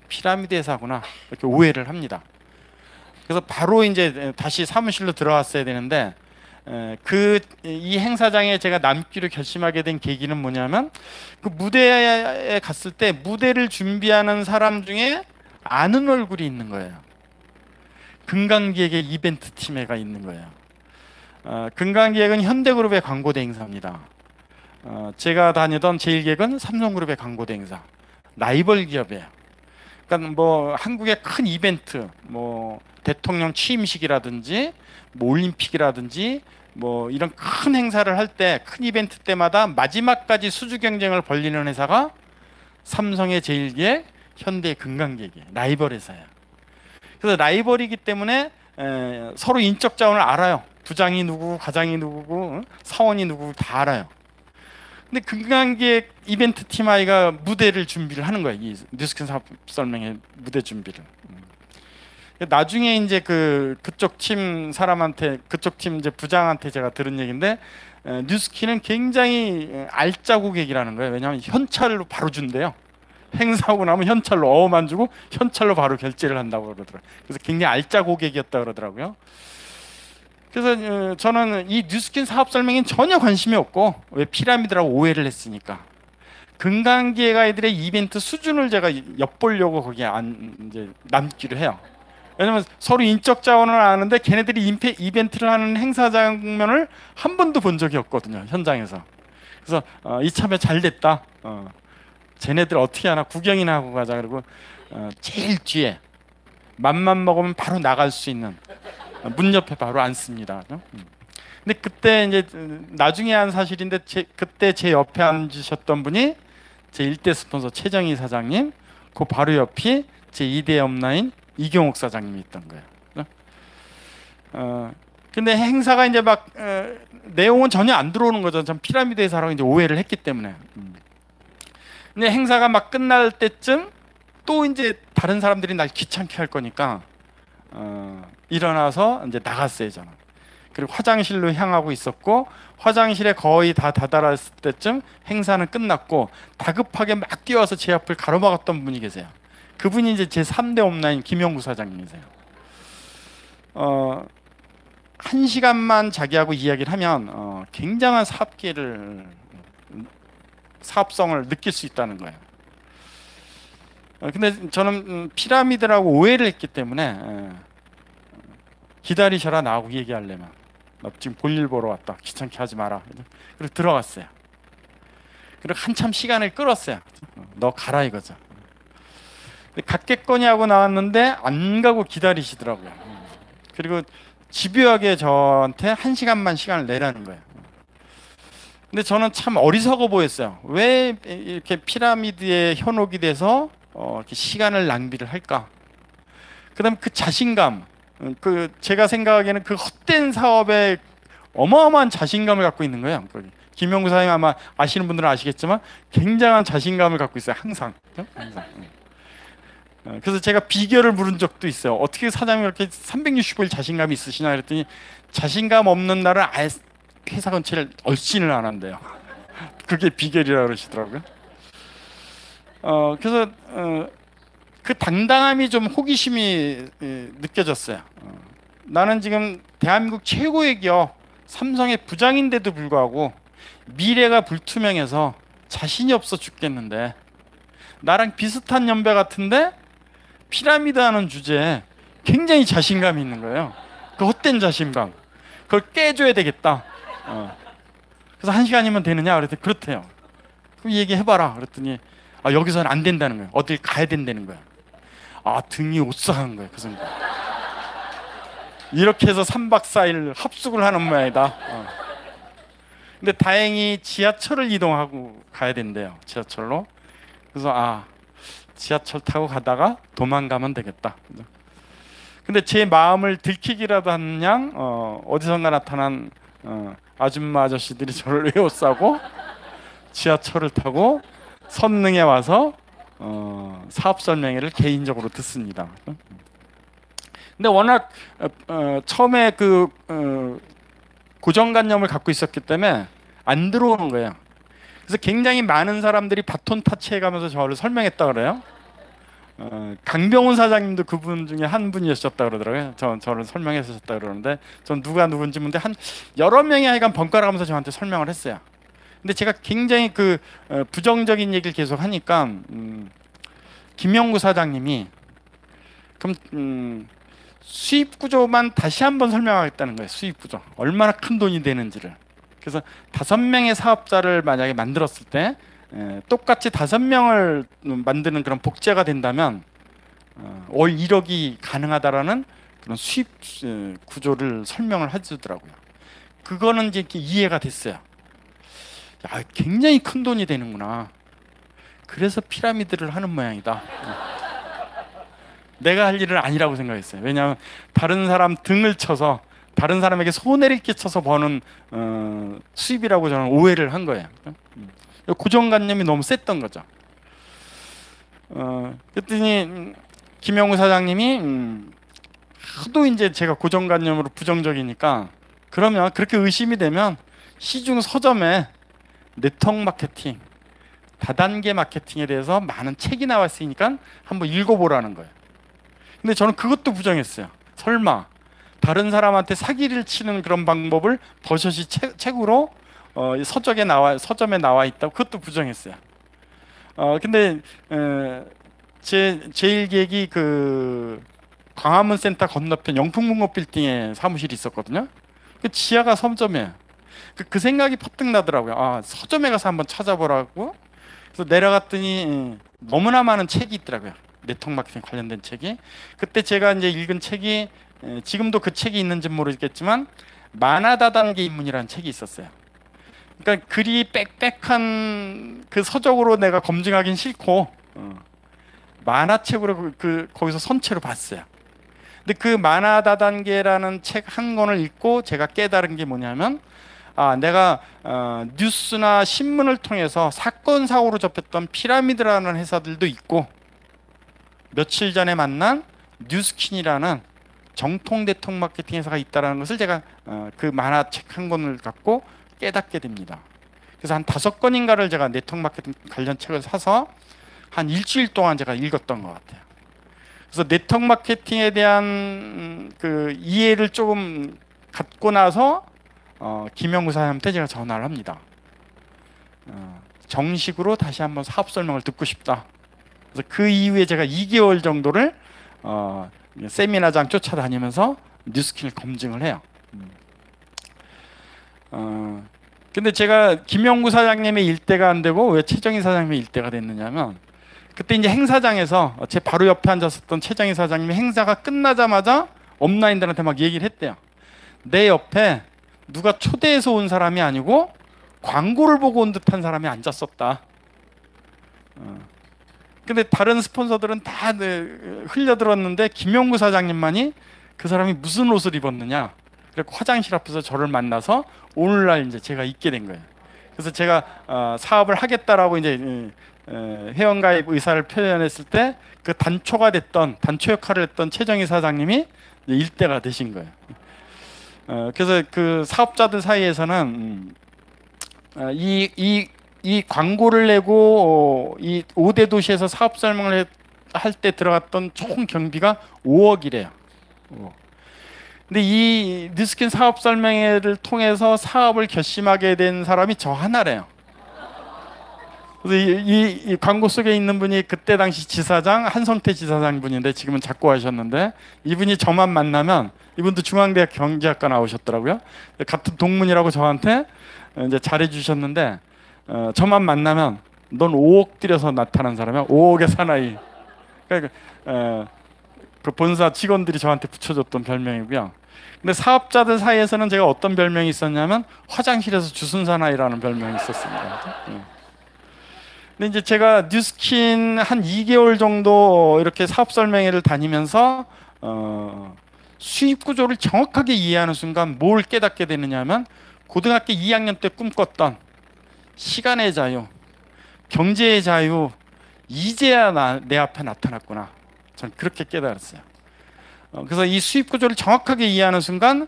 피라미드 회사구나 이렇게 오해를 합니다. 그래서 바로 이제 다시 사무실로 들어왔어야 되는데 이 행사장에 제가 남기로 결심하게 된 계기는 뭐냐면 그 무대에 갔을 때 무대를 준비하는 사람 중에 아는 얼굴이 있는 거예요. 금강기획의 이벤트 팀에가 있는 거예요. 금강기획은 현대그룹의 광고대 행사입니다. 제가 다니던 제일기획은 삼성그룹의 광고대 행사. 라이벌 기업이에요. 그러니까 뭐 한국의 큰 이벤트, 뭐 대통령 취임식이라든지 뭐 올림픽이라든지 뭐 이런 큰 행사를 할 때 큰 이벤트 때마다 마지막까지 수주 경쟁을 벌리는 회사가 삼성의 제일기획, 현대의 금강기획이에요. 라이벌 회사예요. 그래서 라이벌이기 때문에 서로 인적 자원을 알아요. 부장이 누구고 과장이 누구고 사원이 누구고 다 알아요. 근데 금강기획 이벤트 팀 아이가 무대를 준비를 하는 거예요. 이 뉴스킨 사업 설명회 무대 준비를. 나중에 이제 그쪽 팀 사람한테 그쪽 팀 이제 부장한테 제가 들은 얘기인데 뉴스킨은 굉장히 알짜 고객이라는 거예요. 왜냐하면 현찰로 바로 준대요. 행사하고 나면 현찰로 어음안 주고 현찰로 바로 결제를 한다고 그러더라고요. 그래서 굉장히 알짜 고객이었다 그러더라고요. 그래서 저는 이 뉴스킨 사업 설명엔 전혀 관심이 없고 왜 피라미드라고 오해를 했으니까 금강기획 아이들의 이벤트 수준을 제가 엿보려고 거기에 이제 남기로 해요. 왜냐면 서로 인적 자원을 아는데 걔네들이 이벤트를 하는 행사 장면을 한 번도 본 적이 없거든요. 현장에서. 그래서 이참에 잘 됐다. 쟤네들 어떻게 하나 구경이나 하고 가자. 그리고 제일 뒤에 맘만 먹으면 바로 나갈 수 있는 문 옆에 바로 앉습니다. 근데 그때 이제 나중에 한 사실인데 그때 제 옆에 앉으셨던 분이 제 1대 스폰서 최정희 사장님, 그 바로 옆이 제 2대 업라인 이경옥 사장님이 있던 거예요. 근데 행사가 이제 막 내용은 전혀 안 들어오는 거죠. 전 피라미드 회사라고 이제 오해를 했기 때문에. 근데 행사가 막 끝날 때쯤 또 이제 다른 사람들이 날 귀찮게 할 거니까 일어나서 이제 나갔어요 저는. 그리고 화장실로 향하고 있었고 화장실에 거의 다 다다랐을 때쯤 행사는 끝났고 다급하게 막 뛰어와서 제 앞을 가로막았던 분이 계세요. 그분이 이제 제 3대 업라인 김영구 사장님이세요. 1시간만 자기하고 이야기를 하면 굉장한 사업성을 느낄 수 있다는 거예요. 근데 저는 피라미드라고 오해를 했기 때문에 기다리셔라 나하고 얘기하려면 나 지금 볼일 보러 왔다 귀찮게 하지 마라. 그리고 들어갔어요. 그리고 한참 시간을 끌었어요. 너 가라 이거죠. 갔겠거니 하고 나왔는데 안 가고 기다리시더라고요. 그리고 집요하게 저한테 1시간만 시간을 내라는 거예요. 근데 저는 참 어리석어 보였어요. 왜 이렇게 피라미드에 현혹이 돼서 이렇게 시간을 낭비를 할까? 그다음 그 자신감, 제가 생각하기에는 그 헛된 사업에 어마어마한 자신감을 갖고 있는 거예요. 김영구 사장님 아마 아시는 분들은 아시겠지만 굉장한 자신감을 갖고 있어요. 항상. 그래서 제가 비결을 물은 적도 있어요. 어떻게 사장님이 이렇게 365일 자신감이 있으시냐 그랬더니 자신감 없는 날은 아예 회사 근처를 얼씬을 안 한대요. 그게 비결이라고 그러시더라고요. 그래서 그 당당함이 좀 호기심이 느껴졌어요. 나는 지금 대한민국 최고의 기업 삼성의 부장인데도 불구하고 미래가 불투명해서 자신이 없어 죽겠는데 나랑 비슷한 연배 같은데 피라미드 하는 주제에 굉장히 자신감이 있는 거예요. 그 헛된 자신감. 그걸 깨줘야 되겠다. 그래서 1시간이면 되느냐? 그랬더니 그렇대요. 그럼 얘기해봐라. 그랬더니 여기서는 안 된다는 거예요. 어딜 가야 된다는 거예요. 등이 오싹한 거예요. 그 순간. 이렇게 해서 3박 4일 합숙을 하는 모양이다. 근데 다행히 지하철을 이동하고 가야 된대요. 지하철로. 그래서 지하철 타고 가다가 도망가면 되겠다. 근데 제 마음을 들키기라도 하는 양 어디선가 나타난 아줌마 아저씨들이 저를 에워싸고 지하철을 타고 선릉에 와서 사업 설명회를 개인적으로 듣습니다. 근데 워낙 처음에 고정관념을 갖고 있었기 때문에 안 들어오는 거예요. 그래서 굉장히 많은 사람들이 바톤 타치해가면서 저를 설명했다 그래요. 강병훈 사장님도 그분 중에 한 분이셨다 그러더라고요. 저를 설명해 주셨다 그러는데 전 누가 누군지 모르는데 한 여러 명이 하여간 번갈아 가면서 저한테 설명을 했어요. 근데 제가 굉장히 부정적인 얘기를 계속 하니까 김영구 사장님이 그럼 수입 구조만 다시 한번 설명하겠다는 거예요. 수입 구조 얼마나 큰 돈이 되는지를. 그래서 5명의 사업자를 만약에 만들었을 때 똑같이 5명을 만드는 그런 복제가 된다면 월 1억이 가능하다라는 그런 수입 구조를 설명을 해주더라고요. 그거는 이제 이렇게 이해가 됐어요. 야, 굉장히 큰 돈이 되는구나. 그래서 피라미드를 하는 모양이다. 내가 할 일은 아니라고 생각했어요. 왜냐하면 다른 사람 등을 쳐서 다른 사람에게 손해를 끼쳐서 버는 수입이라고 저는 오해를 한 거예요. 고정관념이 너무 셌던 거죠. 그랬더니 김영우 사장님이 하도 이제 제가 고정관념으로 부정적이니까 그러면 그렇게 의심이 되면 시중 서점에 네트워크 마케팅, 다단계 마케팅에 대해서 많은 책이 나와 있으니까 한번 읽어보라는 거예요. 근데 저는 그것도 부정했어요. 설마 다른 사람한테 사기를 치는 그런 방법을 버젓이 책으로 서점에 나와 있다고 그것도 부정했어요. 근데 제 일기획이 광화문 센터 건너편 영풍문고 빌딩에 사무실이 있었거든요. 그 지하가 서점이에요. 그 생각이 퍼뜩 나더라고요. 아, 서점에 가서 한번 찾아보라고. 그래서 내려갔더니 너무나 많은 책이 있더라고요. 네트워크 마케팅 관련된 책이. 그때 제가 이제 읽은 책이 지금도 그 책이 있는지 모르겠지만 만화다단계 입문이라는 책이 있었어요. 그러니까 글이 빽빽한 그 서적으로 내가 검증하긴 싫고 만화책으로 거기서 선체로 봤어요. 근데 그 만화다단계라는 책 한 권을 읽고 제가 깨달은 게 뭐냐면 내가 뉴스나 신문을 통해서 사건 사고로 접했던 피라미드라는 회사들도 있고 며칠 전에 만난 뉴스킨이라는 정통 네트워크 마케팅 회사가 있다는 것을 제가 그 만화책 한 권을 갖고 깨닫게 됩니다. 그래서 한 5권인가를 제가 네트워크 마케팅 관련 책을 사서 한 일주일 동안 제가 읽었던 것 같아요. 그래서 네트워크 마케팅에 대한 이해를 조금 갖고 나서 김영구 사장님한테 제가 전화를 합니다. 정식으로 다시 한번 사업 설명을 듣고 싶다. 그래서 그 이후에 제가 2개월 정도를 세미나장 쫓아다니면서 뉴스킨을 검증을 해요. 근데 제가 김영구 사장님의 일대가 안 되고 왜 최정희 사장님의 일대가 됐느냐면 그때 이제 행사장에서 제 바로 옆에 앉았었던 최정희 사장님이 행사가 끝나자마자 업라인들한테 막 얘기를 했대요. 내 옆에 누가 초대해서 온 사람이 아니고 광고를 보고 온 듯한 사람이 앉았었다. 근데 다른 스폰서들은 다 흘려들었는데 김영구 사장님만이 그 사람이 무슨 옷을 입었느냐. 그래서 화장실 앞에서 저를 만나서 오늘날 이제 제가 있게 된 거예요. 그래서 제가 사업을 하겠다라고 이제 회원가입 의사를 표현했을 때 그 단초 역할을 했던 최정희 사장님이 일대가 되신 거예요. 그래서 그 사업자들 사이에서는 이 광고를 내고 이 5대 도시에서 사업 설명을 할 때 들어갔던 총 경비가 5억이래요. 근데 이 뉴스킨 사업 설명회를 통해서 사업을 결심하게 된 사람이 저 하나래요. 그래서 이 광고 속에 있는 분이 그때 당시 지사장 한성태 지사장 분인데 지금은 작고하셨는데 이분이 저만 만나면 이분도 중앙대학 경제학과 나오셨더라고요. 같은 동문이라고 저한테 이제 잘해주셨는데 저만 만나면 넌 5억 들여서 나타난 사람이야. 5억의 사나이. 그러니까 그 본사 직원들이 저한테 붙여줬던 별명이고요. 근데 사업자들 사이에서는 제가 어떤 별명이 있었냐면 화장실에서 주순 사나이라는 별명이 있었습니다. 근데 이제 제가 뉴스킨 한 2개월 정도 이렇게 사업 설명회를 다니면서 수입 구조를 정확하게 이해하는 순간 뭘 깨닫게 되느냐면 고등학교 2학년 때 꿈꿨던 시간의 자유, 경제의 자유 이제야 내 앞에 나타났구나. 전 그렇게 깨달았어요. 그래서 이 수입 구조를 정확하게 이해하는 순간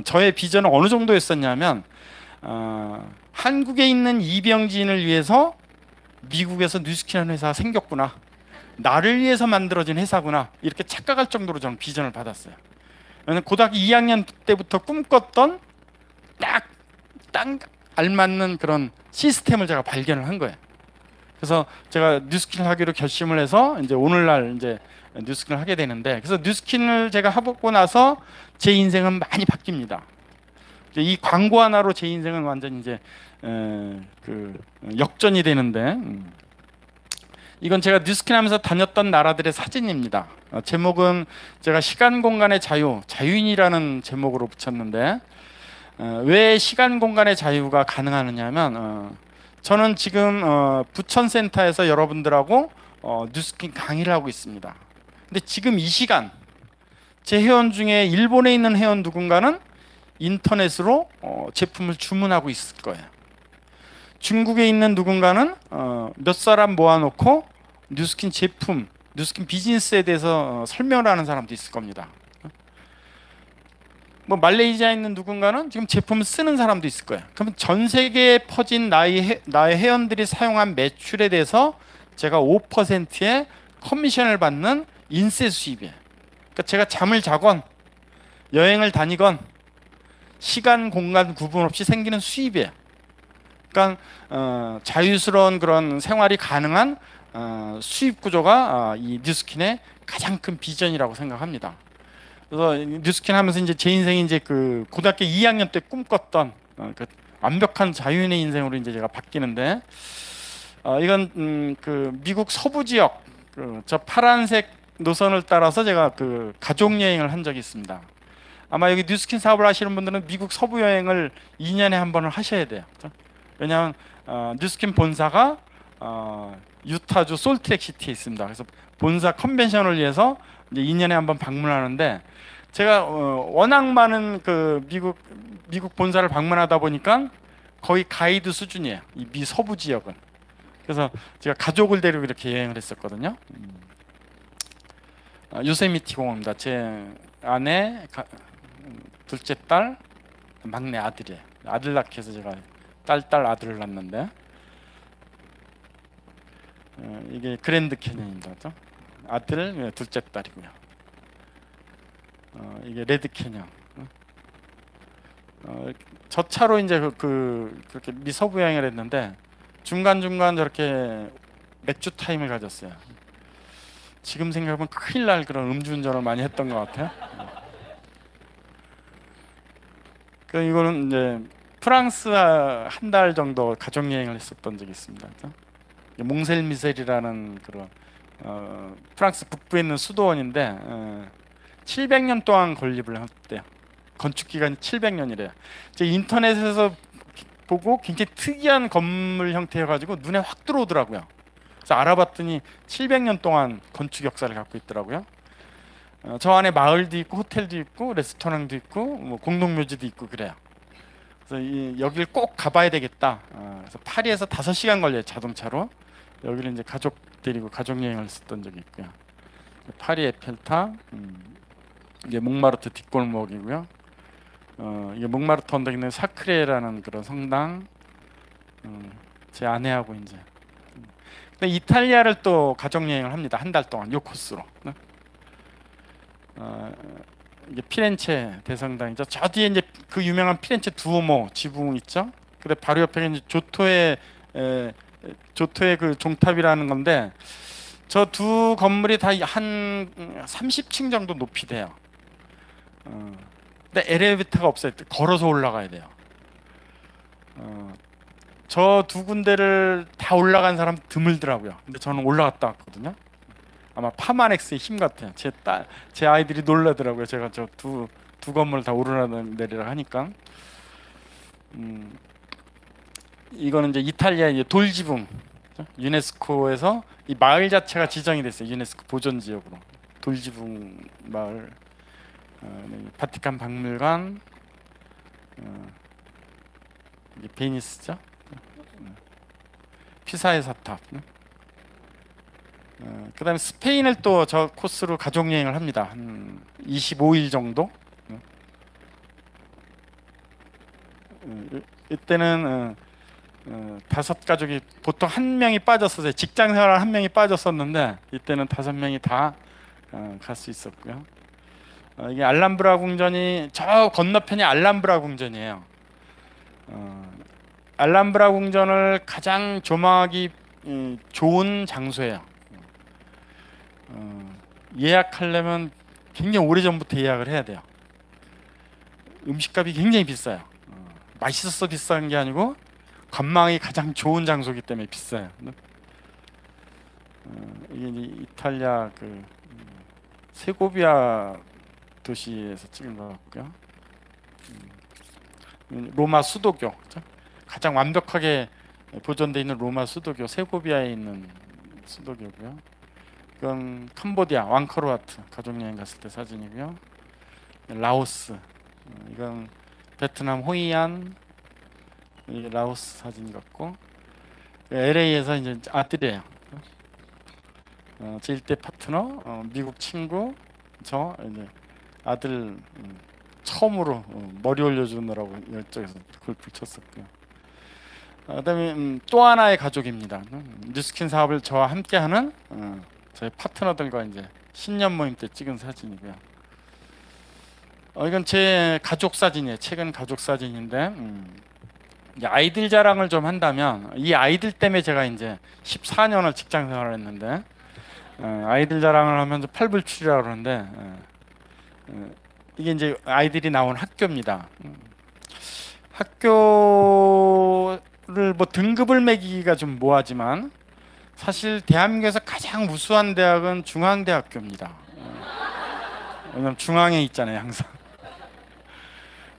저의 비전은 어느 정도였었냐면 한국에 있는 이병진을 위해서 미국에서 뉴스킨이라는 회사가 생겼구나. 나를 위해서 만들어진 회사구나. 이렇게 착각할 정도로 저는 비전을 받았어요. 저는 고등학교 2학년 때부터 꿈꿨던 딱 알맞는 그런 시스템을 제가 발견을 한 거예요. 그래서 제가 뉴스킨을 하기로 결심을 해서 이제 오늘날 이제 뉴스킨을 하게 되는데, 그래서 뉴스킨을 제가 하고 나서 제 인생은 많이 바뀝니다. 이 광고 하나로 제 인생은 완전 이제 그 역전이 되는데, 이건 제가 뉴스킨 하면서 다녔던 나라들의 사진입니다. 제목은 제가 시간 공간의 자유, 자유인이라는 제목으로 붙였는데, 왜 시간 공간의 자유가 가능하느냐면, 저는 지금 부천센터에서 여러분들하고 뉴스킨 강의를 하고 있습니다. 근데 지금 이 시간 제 회원 중에 일본에 있는 회원 누군가는 인터넷으로 제품을 주문하고 있을 거예요. 중국에 있는 누군가는 몇 사람 모아놓고 뉴스킨 제품, 뉴스킨 비즈니스에 대해서 설명을 하는 사람도 있을 겁니다. 뭐 말레이시아에 있는 누군가는 지금 제품을 쓰는 사람도 있을 거예요. 그러면 전 세계에 퍼진 나의 회원들이 사용한 매출에 대해서 제가 5%의 커미션을 받는 인세 수입이에요. 그러니까 제가 잠을 자건 여행을 다니건 시간 공간 구분 없이 생기는 수입이에요. 그러니까 자유스러운 그런 생활이 가능한 수입 구조가 이 뉴스킨의 가장 큰 비전이라고 생각합니다. 그래서 뉴스킨 하면서 이제 제 인생이 이제 그 고등학교 2학년 때 꿈꿨던 그 완벽한 자유인의 인생으로 이제 제가 바뀌는데, 이건 그 미국 서부 지역 저 파란색 노선을 따라서 제가 그 가족 여행을 한 적이 있습니다. 아마 여기 뉴스킨 사업을 하시는 분들은 미국 서부 여행을 2년에 한 번을 하셔야 돼요. 왜냐하면 뉴스킨 본사가 유타주 솔트레이크시티에 있습니다. 그래서 본사 컨벤션을 위해서 이제 2년에 한 번 방문하는데, 제가 워낙 많은 그 미국 본사를 방문하다 보니까 거의 가이드 수준이에요. 이 미 서부 지역은. 그래서 제가 가족을 데리고 이렇게 여행을 했었거든요. 요세미티 공원입니다. 제 아내, 둘째 딸, 막내 아들이에요. 아들 낳기 위해서 제가 딸 아들을 낳았는데, 이게 그랜드 캐년입니다. 그렇죠? 아들, 둘째 딸이고요. 이게 레드 캐년. 저 차로 이제 그렇게 미서부 여행을 했는데, 중간 저렇게 맥주 타임을 가졌어요. 지금 생각하면 큰일 날 그런 음주운전을 많이 했던 것 같아요. 그 이거는 이제 프랑스 한 달 정도 가족 여행을 했었던 적이 있습니다. 몽셀미셀이라는 그런 프랑스 북부에 있는 수도원인데 700년 동안 건립을 했대요. 건축 기간이 700년이래요. 제가 인터넷에서 보고 굉장히 특이한 건물 형태여가지고 눈에 확 들어오더라고요. 그래서 알아봤더니 700년 동안 건축 역사를 갖고 있더라고요. 저 안에 마을도 있고 호텔도 있고 레스토랑도 있고 뭐 공동묘지도 있고 그래요. 그래서 여길 꼭 가봐야 되겠다. 그래서 파리에서 5시간 걸려요, 자동차로. 여기를 이제 가족 데리고 가족 여행을 했었던 적이 있고요. 파리 에펠탑, 이게 몽마르트 뒷골목이고요. 이게 몽마르트 언덕에 있는 사크레라는 그런 성당. 제 아내하고 이제. 근데 이탈리아를 또 가족 여행을 합니다. 한 달 동안 요 코스로. 이게 피렌체 대성당이죠. 저 뒤에 이제 그 유명한 피렌체 두오모 지붕 있죠. 근데 바로 옆에 이제 조토의 그 종탑이라는 건데, 저 두 건물이 다 한 30층 정도 높이 돼요. 근데 엘리베이터가 없어요. 걸어서 올라가야 돼요. 저 두 군데를 다 올라간 사람 드물더라고요. 근데 저는 올라갔다 왔거든요. 아마 파마넥스의 힘 같아요. 제 아이들이 놀라더라고요. 제가 저 두 건물 다 오르락내리락 하니까. 이거는 이제 이탈리아 이제 돌지붕. 유네스코에서 이 마을 자체가 지정이 됐어요. 유네스코 보존 지역으로. 돌지붕 마을. 바티칸 박물관. 이게 베니스죠. 피사의 사탑. 그다음에 스페인을 또 저 코스로 가족 여행을 합니다. 한 25일 정도. 이때는 다섯 가족이 보통 한 명이 빠졌었어요. 직장 생활 한 명이 빠졌었는데 이때는 다섯 명이 다 갈 수 있었고요. 이게 알람브라 궁전이 저 건너편이 알람브라 궁전이에요. 알람브라 궁전을 가장 조망하기 좋은 장소예요. 예약하려면 굉장히 오래전부터 예약을 해야 돼요. 음식값이 굉장히 비싸요. 맛있어서 비싼 게 아니고 관망이 가장 좋은 장소이기 때문에 비싸요. 이게 이제 이탈리아 그 세고비아 도시에서 찍은 것 같고요. 로마 수도교, 그렇죠? 가장 완벽하게 보존되어 있는 로마 수도교 세고비아에 있는 수도교고요. 이건 캄보디아 왕커르와트 가족여행 갔을 때 사진이고요. 라오스, 이건 베트남 호이안, 이 라오스 사진 같고, LA에서 이제 아들이에요. 제 일대 파트너, 미국 친구, 저 이제 아들 처음으로 머리 올려주느라고 이쪽에서 골프 쳤었고요. 그다음에 또 하나의 가족입니다. 뉴스킨 사업을 저와 함께하는 저희 파트너들과 이제 신년 모임 때 찍은 사진이고요. 이건 제 가족 사진이에요. 최근 가족 사진인데 이제 아이들 자랑을 좀 한다면 이 아이들 때문에 제가 이제 14년을 직장 생활을 했는데 아이들 자랑을 하면서 팔불출이라고 그러는데 이게 이제 아이들이 나온 학교입니다. 학교를 뭐 등급을 매기기가 좀 뭐하지만 사실 대한민국에서 가장 우수한 대학은 중앙대학교입니다. 왜냐면 중앙에 있잖아요, 항상.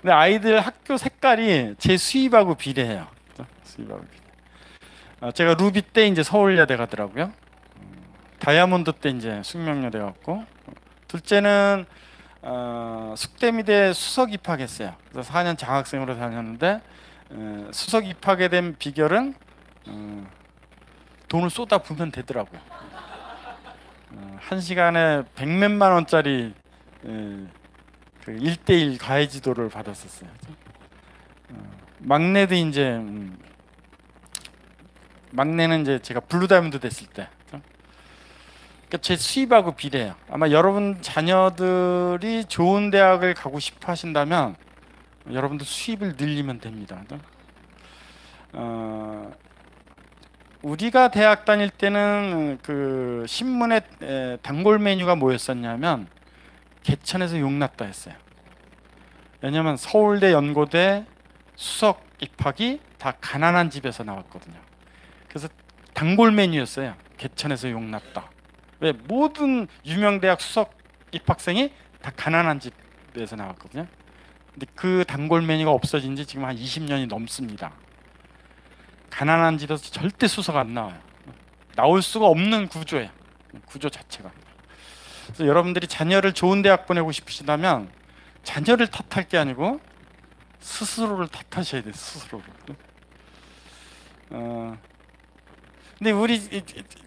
근데 아이들 학교 색깔이 제 수입하고 비례해요. 수입하고 비례. 제가 루비 때 이제 서울여대 가더라고요. 다이아몬드 때 이제 숙명여대 갔고, 둘째는 숙대미대 수석 입학했어요. 그래서 4년 장학생으로 다녔는데 수석 입학에 된 비결은 돈을 쏟아 부으면 되더라고요. 한 시간에 100몇만 원짜리 그 1대1 과외 지도를 받았었어요. 막내도 이제 막내는 이제 제가 블루다이몬드 됐을 때, 그러니까 제 수입하고 비례해요. 아마 여러분 자녀들이 좋은 대학을 가고 싶어 하신다면 여러분들 수입을 늘리면 됩니다. 우리가 대학 다닐 때는 그 신문에 단골 메뉴가 뭐였었냐면 개천에서 용났다 했어요. 왜냐하면 서울대, 연고대 수석 입학이 다 가난한 집에서 나왔거든요. 그래서 단골 메뉴였어요. 개천에서 용났다. 왜? 모든 유명 대학 수석 입학생이 다 가난한 집에서 나왔거든요. 근데 그 단골 메뉴가 없어진 지 지금 한 20년이 넘습니다. 가난한 집에서 절대 수석 안 나와요. 나올 수가 없는 구조예요. 구조 자체가. 그래서 여러분들이 자녀를 좋은 대학 보내고 싶으시다면 자녀를 탓할 게 아니고 스스로를 탓하셔야 돼요. 스스로를. 근데 우리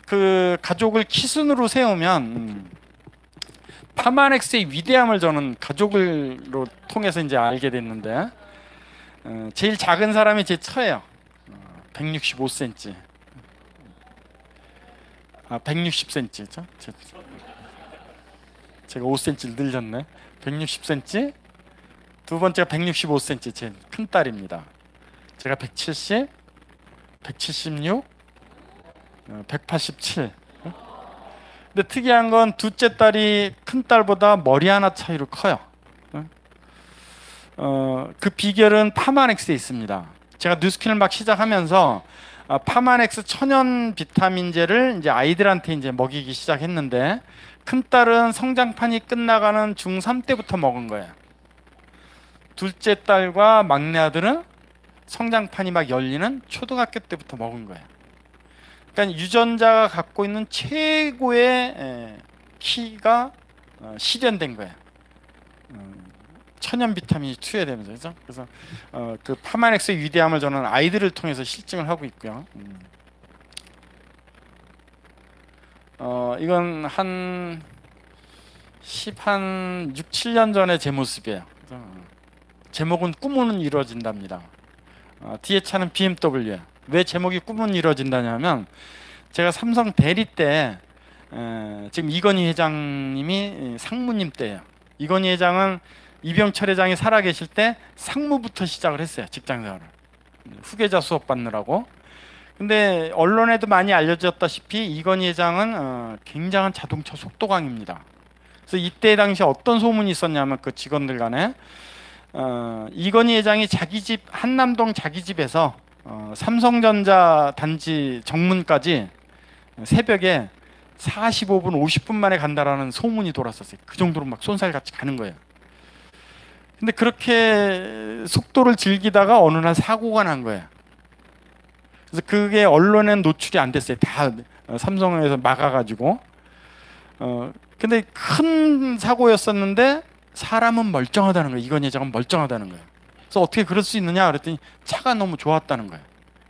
그 가족을 키순으로 세우면 파마넥스의 위대함을 저는 가족을로 통해서 이제 알게 됐는데 제일 작은 사람이 제 처예요. 165cm. 160cm죠. 제가 5cm를 늘렸네. 160cm. 두 번째가 165cm. 제 큰 딸입니다. 제가 170, 176, 187. 근데 특이한 건 둘째 딸이 큰 딸보다 머리 하나 차이로 커요. 그 비결은 파마넥스에 있습니다. 제가 뉴스킨을 막 시작하면서 파마넥스 천연 비타민제를 이제 아이들한테 이제 먹이기 시작했는데 큰 딸은 성장판이 끝나가는 중3 때부터 먹은 거예요. 둘째 딸과 막내 아들은 성장판이 막 열리는 초등학교 때부터 먹은 거예요. 그러니까 유전자가 갖고 있는 최고의 키가 실현된 거예요. 천연 비타민이 투여되면서. 그래서 그 파마넥스의 위대함을 저는 아이들을 통해서 실증을 하고 있고요. 이건 한 6, 7년 전의 제 모습이에요. 제목은 꿈은 이루어진답니다. 뒤에 차는 BMW예요. 왜 제목이 꿈은 이루어진다냐면 제가 삼성 대리 때 지금 이건희 회장님이 상무님 때예요. 이건희 회장은 이병철 회장이 살아계실 때 상무부터 시작을 했어요. 직장생활을. 후계자 수업 받느라고. 근데 언론에도 많이 알려졌다시피 이건희 회장은 굉장한 자동차 속도광입니다. 그래서 이때 당시 어떤 소문이 있었냐면 그 직원들 간에 이건희 회장이 자기 집 한남동 자기 집에서 삼성전자 단지 정문까지 새벽에 45분 50분 만에 간다라는 소문이 돌았었어요. 그 정도로 막 쏜살같이 가는 거예요. 근데 그렇게 속도를 즐기다가 어느 날 사고가 난 거예요. 그래서 그게 언론엔 노출이 안 됐어요. 다 삼성에서 막아가지고. 근데 큰 사고였었는데 사람은 멀쩡하다는 거예요. 이건희 회장은 멀쩡하다는 거예요. 그래서 어떻게 그럴 수 있느냐 그랬더니 차가 너무 좋았다는 거예요.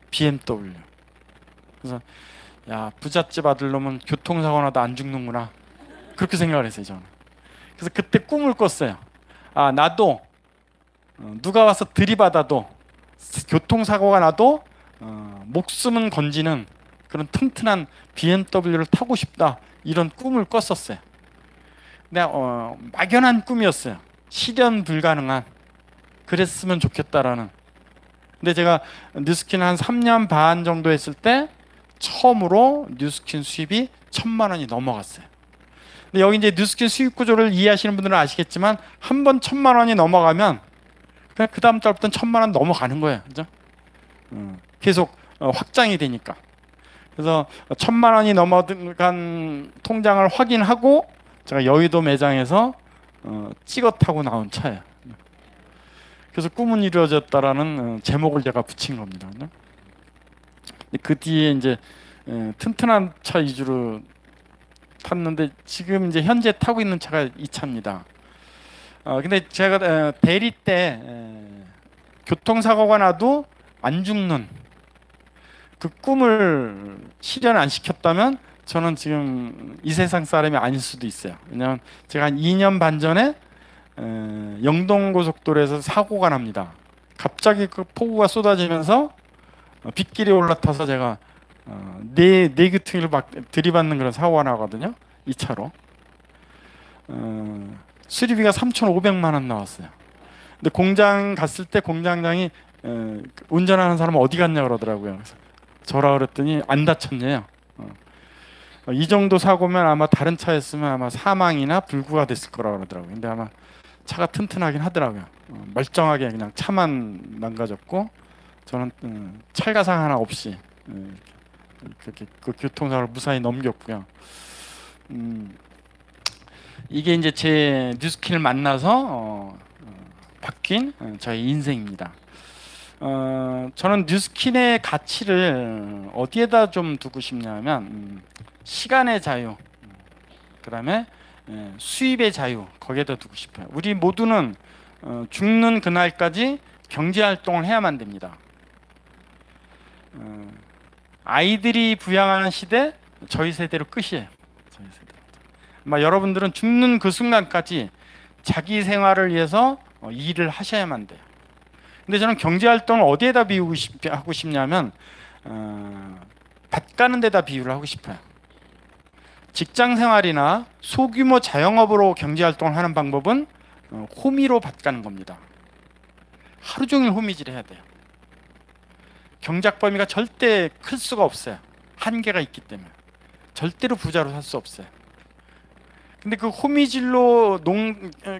BMW. 그래서 야, 부잣집 아들 놈은 교통사고 나도 안 죽는구나. 그렇게 생각을 했어요, 저는. 그래서 그때 꿈을 꿨어요. 아, 나도 누가 와서 들이받아도 교통사고가 나도 목숨은 건지는 그런 튼튼한 BMW를 타고 싶다. 이런 꿈을 꿨었어요. 근데 막연한 꿈이었어요. 실현 불가능한. 그랬으면 좋겠다라는. 근데 제가 뉴스킨 한 3년 반 정도 했을 때 처음으로 뉴스킨 수입이 1,000만 원이 넘어갔어요. 근데 여기 이제 뉴스킨 수입 구조를 이해하시는 분들은 아시겠지만 한 번 1,000만 원이 넘어가면 그냥 그 다음 달부터는 1,000만 원 넘어가는 거예요. 그죠? 계속 확장이 되니까. 그래서 1,000만 원이 넘어간 통장을 확인하고 제가 여의도 매장에서 찍어 타고 나온 차예요. 그래서 꿈은 이루어졌다라는 제목을 제가 붙인 겁니다. 그 뒤에 이제 튼튼한 차 위주로 탔는데 지금 이제 현재 타고 있는 차가 이 차입니다. 근데 제가 대리 때 교통사고가 나도 안 죽는 그 꿈을 실현 안 시켰다면 저는 지금 이 세상 사람이 아닐 수도 있어요. 왜냐하면 제가 한 2년 반 전에 영동고속도로에서 사고가 납니다. 갑자기 그 폭우가 쏟아지면서 빗길에 올라타서 제가 네 귀퉁이를 막 들이받는 그런 사고가 나거든요. 이 차로. 수리비가 3,500만 원 나왔어요. 근데 공장 갔을 때 공장장이 운전하는 사람은 어디 갔냐 그러더라고요. 그래서 저라 그랬더니 안 다쳤네요. 이 정도 사고면 아마 다른 차였으면 아마 사망이나 불구가 됐을 거라고 그러더라고요. 근데 아마 차가 튼튼하긴 하더라고요. 멀쩡하게 그냥 차만 망가졌고 저는 찰가상 하나 없이 그렇게 그 교통사고를 무사히 넘겼고요. 이게 이제 제 뉴스킨을 만나서 바뀐 저의 인생입니다. 저는 뉴스킨의 가치를 어디에다 좀 두고 싶냐면 시간의 자유, 그다음에 수입의 자유 거기에다 두고 싶어요. 우리 모두는 죽는 그날까지 경제 활동을 해야만 됩니다. 아이들이 부양하는 시대 저희 세대로 끝이에요. 저희 세대. 아마 여러분들은 죽는 그 순간까지 자기 생활을 위해서 일을 하셔야만 돼요. 근데 저는 경제 활동을 어디에다 하고 싶냐면 밭 가는 데다 비유를 하고 싶어요. 직장 생활이나 소규모 자영업으로 경제 활동을 하는 방법은 호미로 밭 가는 겁니다. 하루 종일 호미질 해야 돼요. 경작 범위가 절대 클 수가 없어요. 한계가 있기 때문에 절대로 부자로 살 수 없어요. 근데 그 호미질로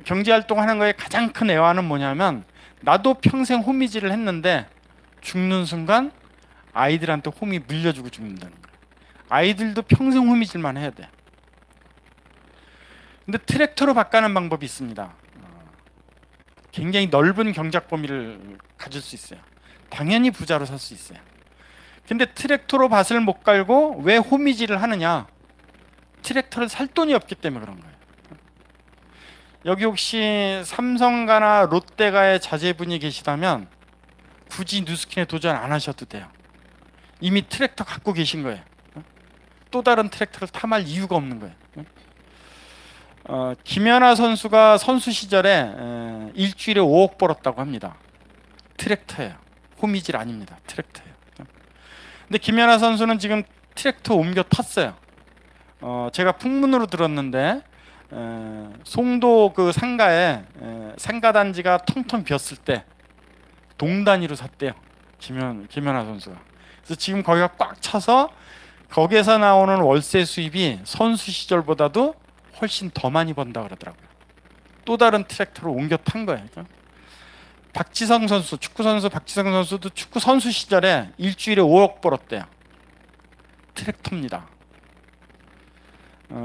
경제 활동하는 거에 가장 큰 애환은 뭐냐면 나도 평생 호미질을 했는데 죽는 순간 아이들한테 호미 물려주고 죽는다는 거예요. 아이들도 평생 호미질만 해야 돼. 근데 트랙터로 바꾸는 방법이 있습니다. 굉장히 넓은 경작 범위를 가질 수 있어요. 당연히 부자로 살 수 있어요. 근데 트랙터로 밭을 못 갈고 왜 호미질을 하느냐? 트랙터를 살 돈이 없기 때문에 그런 거예요. 여기 혹시 삼성가나 롯데가의 자제분이 계시다면 굳이 뉴스킨에 도전 안 하셔도 돼요. 이미 트랙터 갖고 계신 거예요. 또 다른 트랙터를 탐할 이유가 없는 거예요. 김연아 선수가 선수 시절에 일주일에 5억 벌었다고 합니다. 트랙터예요. 호미질 아닙니다. 트랙터예요. 근데 김연아 선수는 지금 트랙터 옮겨 탔어요. 제가 풍문으로 들었는데 송도 그 상가에 상가 단지가 텅텅 비었을 때 동단위로 샀대요. 김연아 선수가. 그래서 지금 거기가 꽉 차서 거기에서 나오는 월세 수입이 선수 시절보다도 훨씬 더 많이 번다 그러더라고요. 또 다른 트랙터로 옮겨 탄 거예요. 박지성 선수, 축구 선수 박지성 선수도 축구 선수 시절에 일주일에 5억 벌었대요. 트랙터입니다.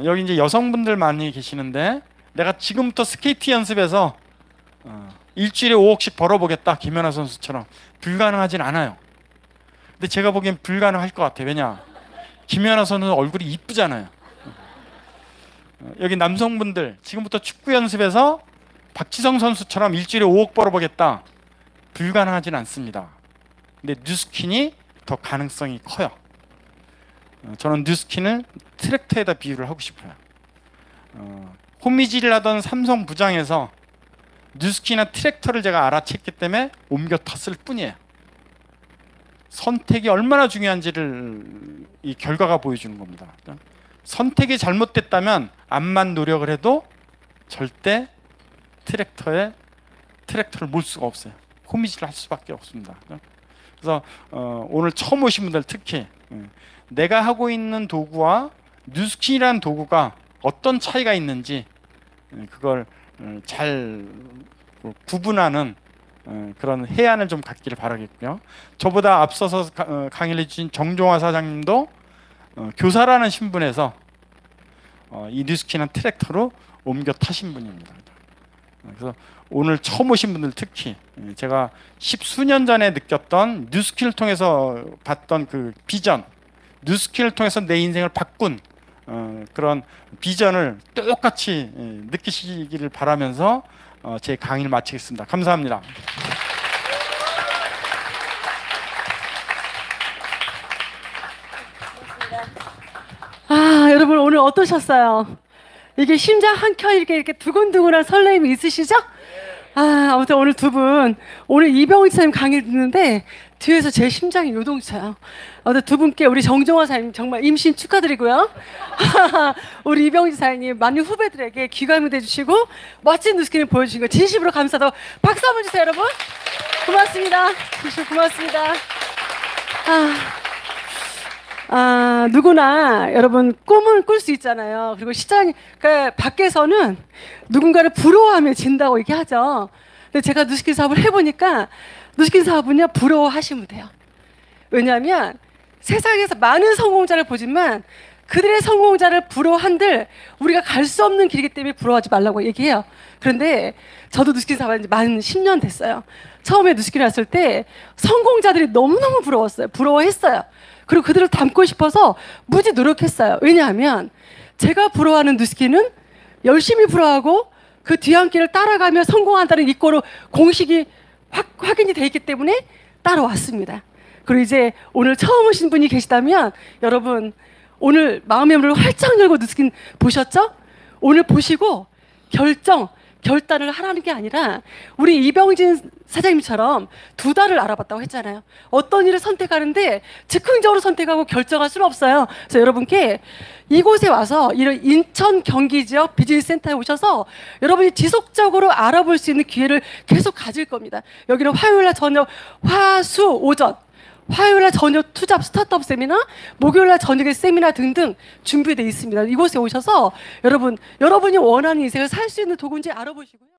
여기 이제 여성분들 많이 계시는데 내가 지금부터 스케이트 연습해서 일주일에 5억씩 벌어보겠다 김연아 선수처럼 불가능하진 않아요. 근데 제가 보기엔 불가능할 것 같아요. 왜냐? 김연아 선수는 얼굴이 이쁘잖아요. 여기 남성분들 지금부터 축구 연습해서 박지성 선수처럼 일주일에 5억 벌어보겠다. 불가능하진 않습니다. 근데 뉴스킨이 더 가능성이 커요. 저는 뉴스킨을 트랙터에다 비유를 하고 싶어요. 호미질을 하던 삼성 부장에서 뉴스킨이나 트랙터를 제가 알아챘기 때문에 옮겨 탔을 뿐이에요. 선택이 얼마나 중요한지를 이 결과가 보여주는 겁니다. 선택이 잘못됐다면 암만 노력을 해도 절대 트랙터를 몰 수가 없어요. 호미질을 할 수밖에 없습니다. 그래서 오늘 처음 오신 분들 특히 내가 하고 있는 도구와 뉴스킨이라는 도구가 어떤 차이가 있는지 그걸 잘 구분하는 그런 해안을 좀 갖기를 바라겠고요. 저보다 앞서서 강의를 해주신 정종화 사장님도 교사라는 신분에서 이 뉴스킨한 트랙터로 옮겨 타신 분입니다. 그래서 오늘 처음 오신 분들 특히 제가 10수년 전에 느꼈던 뉴스킨을 통해서 봤던 그 비전, 뉴스킨을 통해서 내 인생을 바꾼 그런 비전을 똑같이 느끼시기를 바라면서 제 강의를 마치겠습니다. 감사합니다. 아, 여러분 오늘 어떠셨어요? 이게 심장 한 켠 이렇게 두근두근한 설렘이 있으시죠? 아, 아무튼 오늘 두 분, 오늘 이병훈 지사님 강의 듣는데 뒤에서 제 심장이 요동쳐요. 아무튼 두 분께 우리 정종화 사장님 정말 임신 축하드리고요. 우리 이병훈 지사님 많은 후배들에게 귀감이 돼주시고 멋진 뉴스킨을 보여주신 거 진심으로 감사하다고 박수 한번 주세요, 여러분. 고맙습니다. 진심 고맙습니다. 누구나 여러분 꿈을 꿀 수 있잖아요. 그리고 그러니까 밖에서는 누군가를 부러워하며 진다고 얘기하죠. 근데 제가 뉴스킨 사업을 해보니까 뉴스킨 사업은요, 부러워하시면 돼요. 왜냐하면 세상에서 많은 성공자를 보지만 그들의 성공자를 부러워한들 우리가 갈 수 없는 길이기 때문에 부러워하지 말라고 얘기해요. 그런데 저도 뉴스킨 사업한 지 만 10년 됐어을 처음에 뉴스킨 왔을 때 성공자들이 너무너무 부러웠어요. 부러워했어요. 그리고 그들을 닮고 싶어서 무지 노력했어요. 왜냐하면 제가 부러워하는 뉴스킨은 열심히 부러워하고 그 뒤안길을 따라가며 성공한다는 이꼬로 공식이 확인이 돼 있기 때문에 따라왔습니다. 그리고 이제 오늘 처음 오신 분이 계시다면 여러분 오늘 마음의 문을 활짝 열고 뉴스킨 보셨죠? 오늘 보시고 결단을 하라는 게 아니라 우리 이병진 사장님처럼 2달을 알아봤다고 했잖아요. 어떤 일을 선택하는데 즉흥적으로 선택하고 결정할 수는 없어요. 그래서 여러분께 이곳에 와서 이런 인천 경기 지역 비즈니스 센터에 오셔서 여러분이 지속적으로 알아볼 수 있는 기회를 계속 가질 겁니다. 여기는 화요일날 저녁 화수 오전, 화요일날 저녁 투잡 스타트업 세미나, 목요일날 저녁에 세미나 등등 준비되어 있습니다. 이곳에 오셔서 여러분이 원하는 인생을 살 수 있는 도구인지 알아보시고요.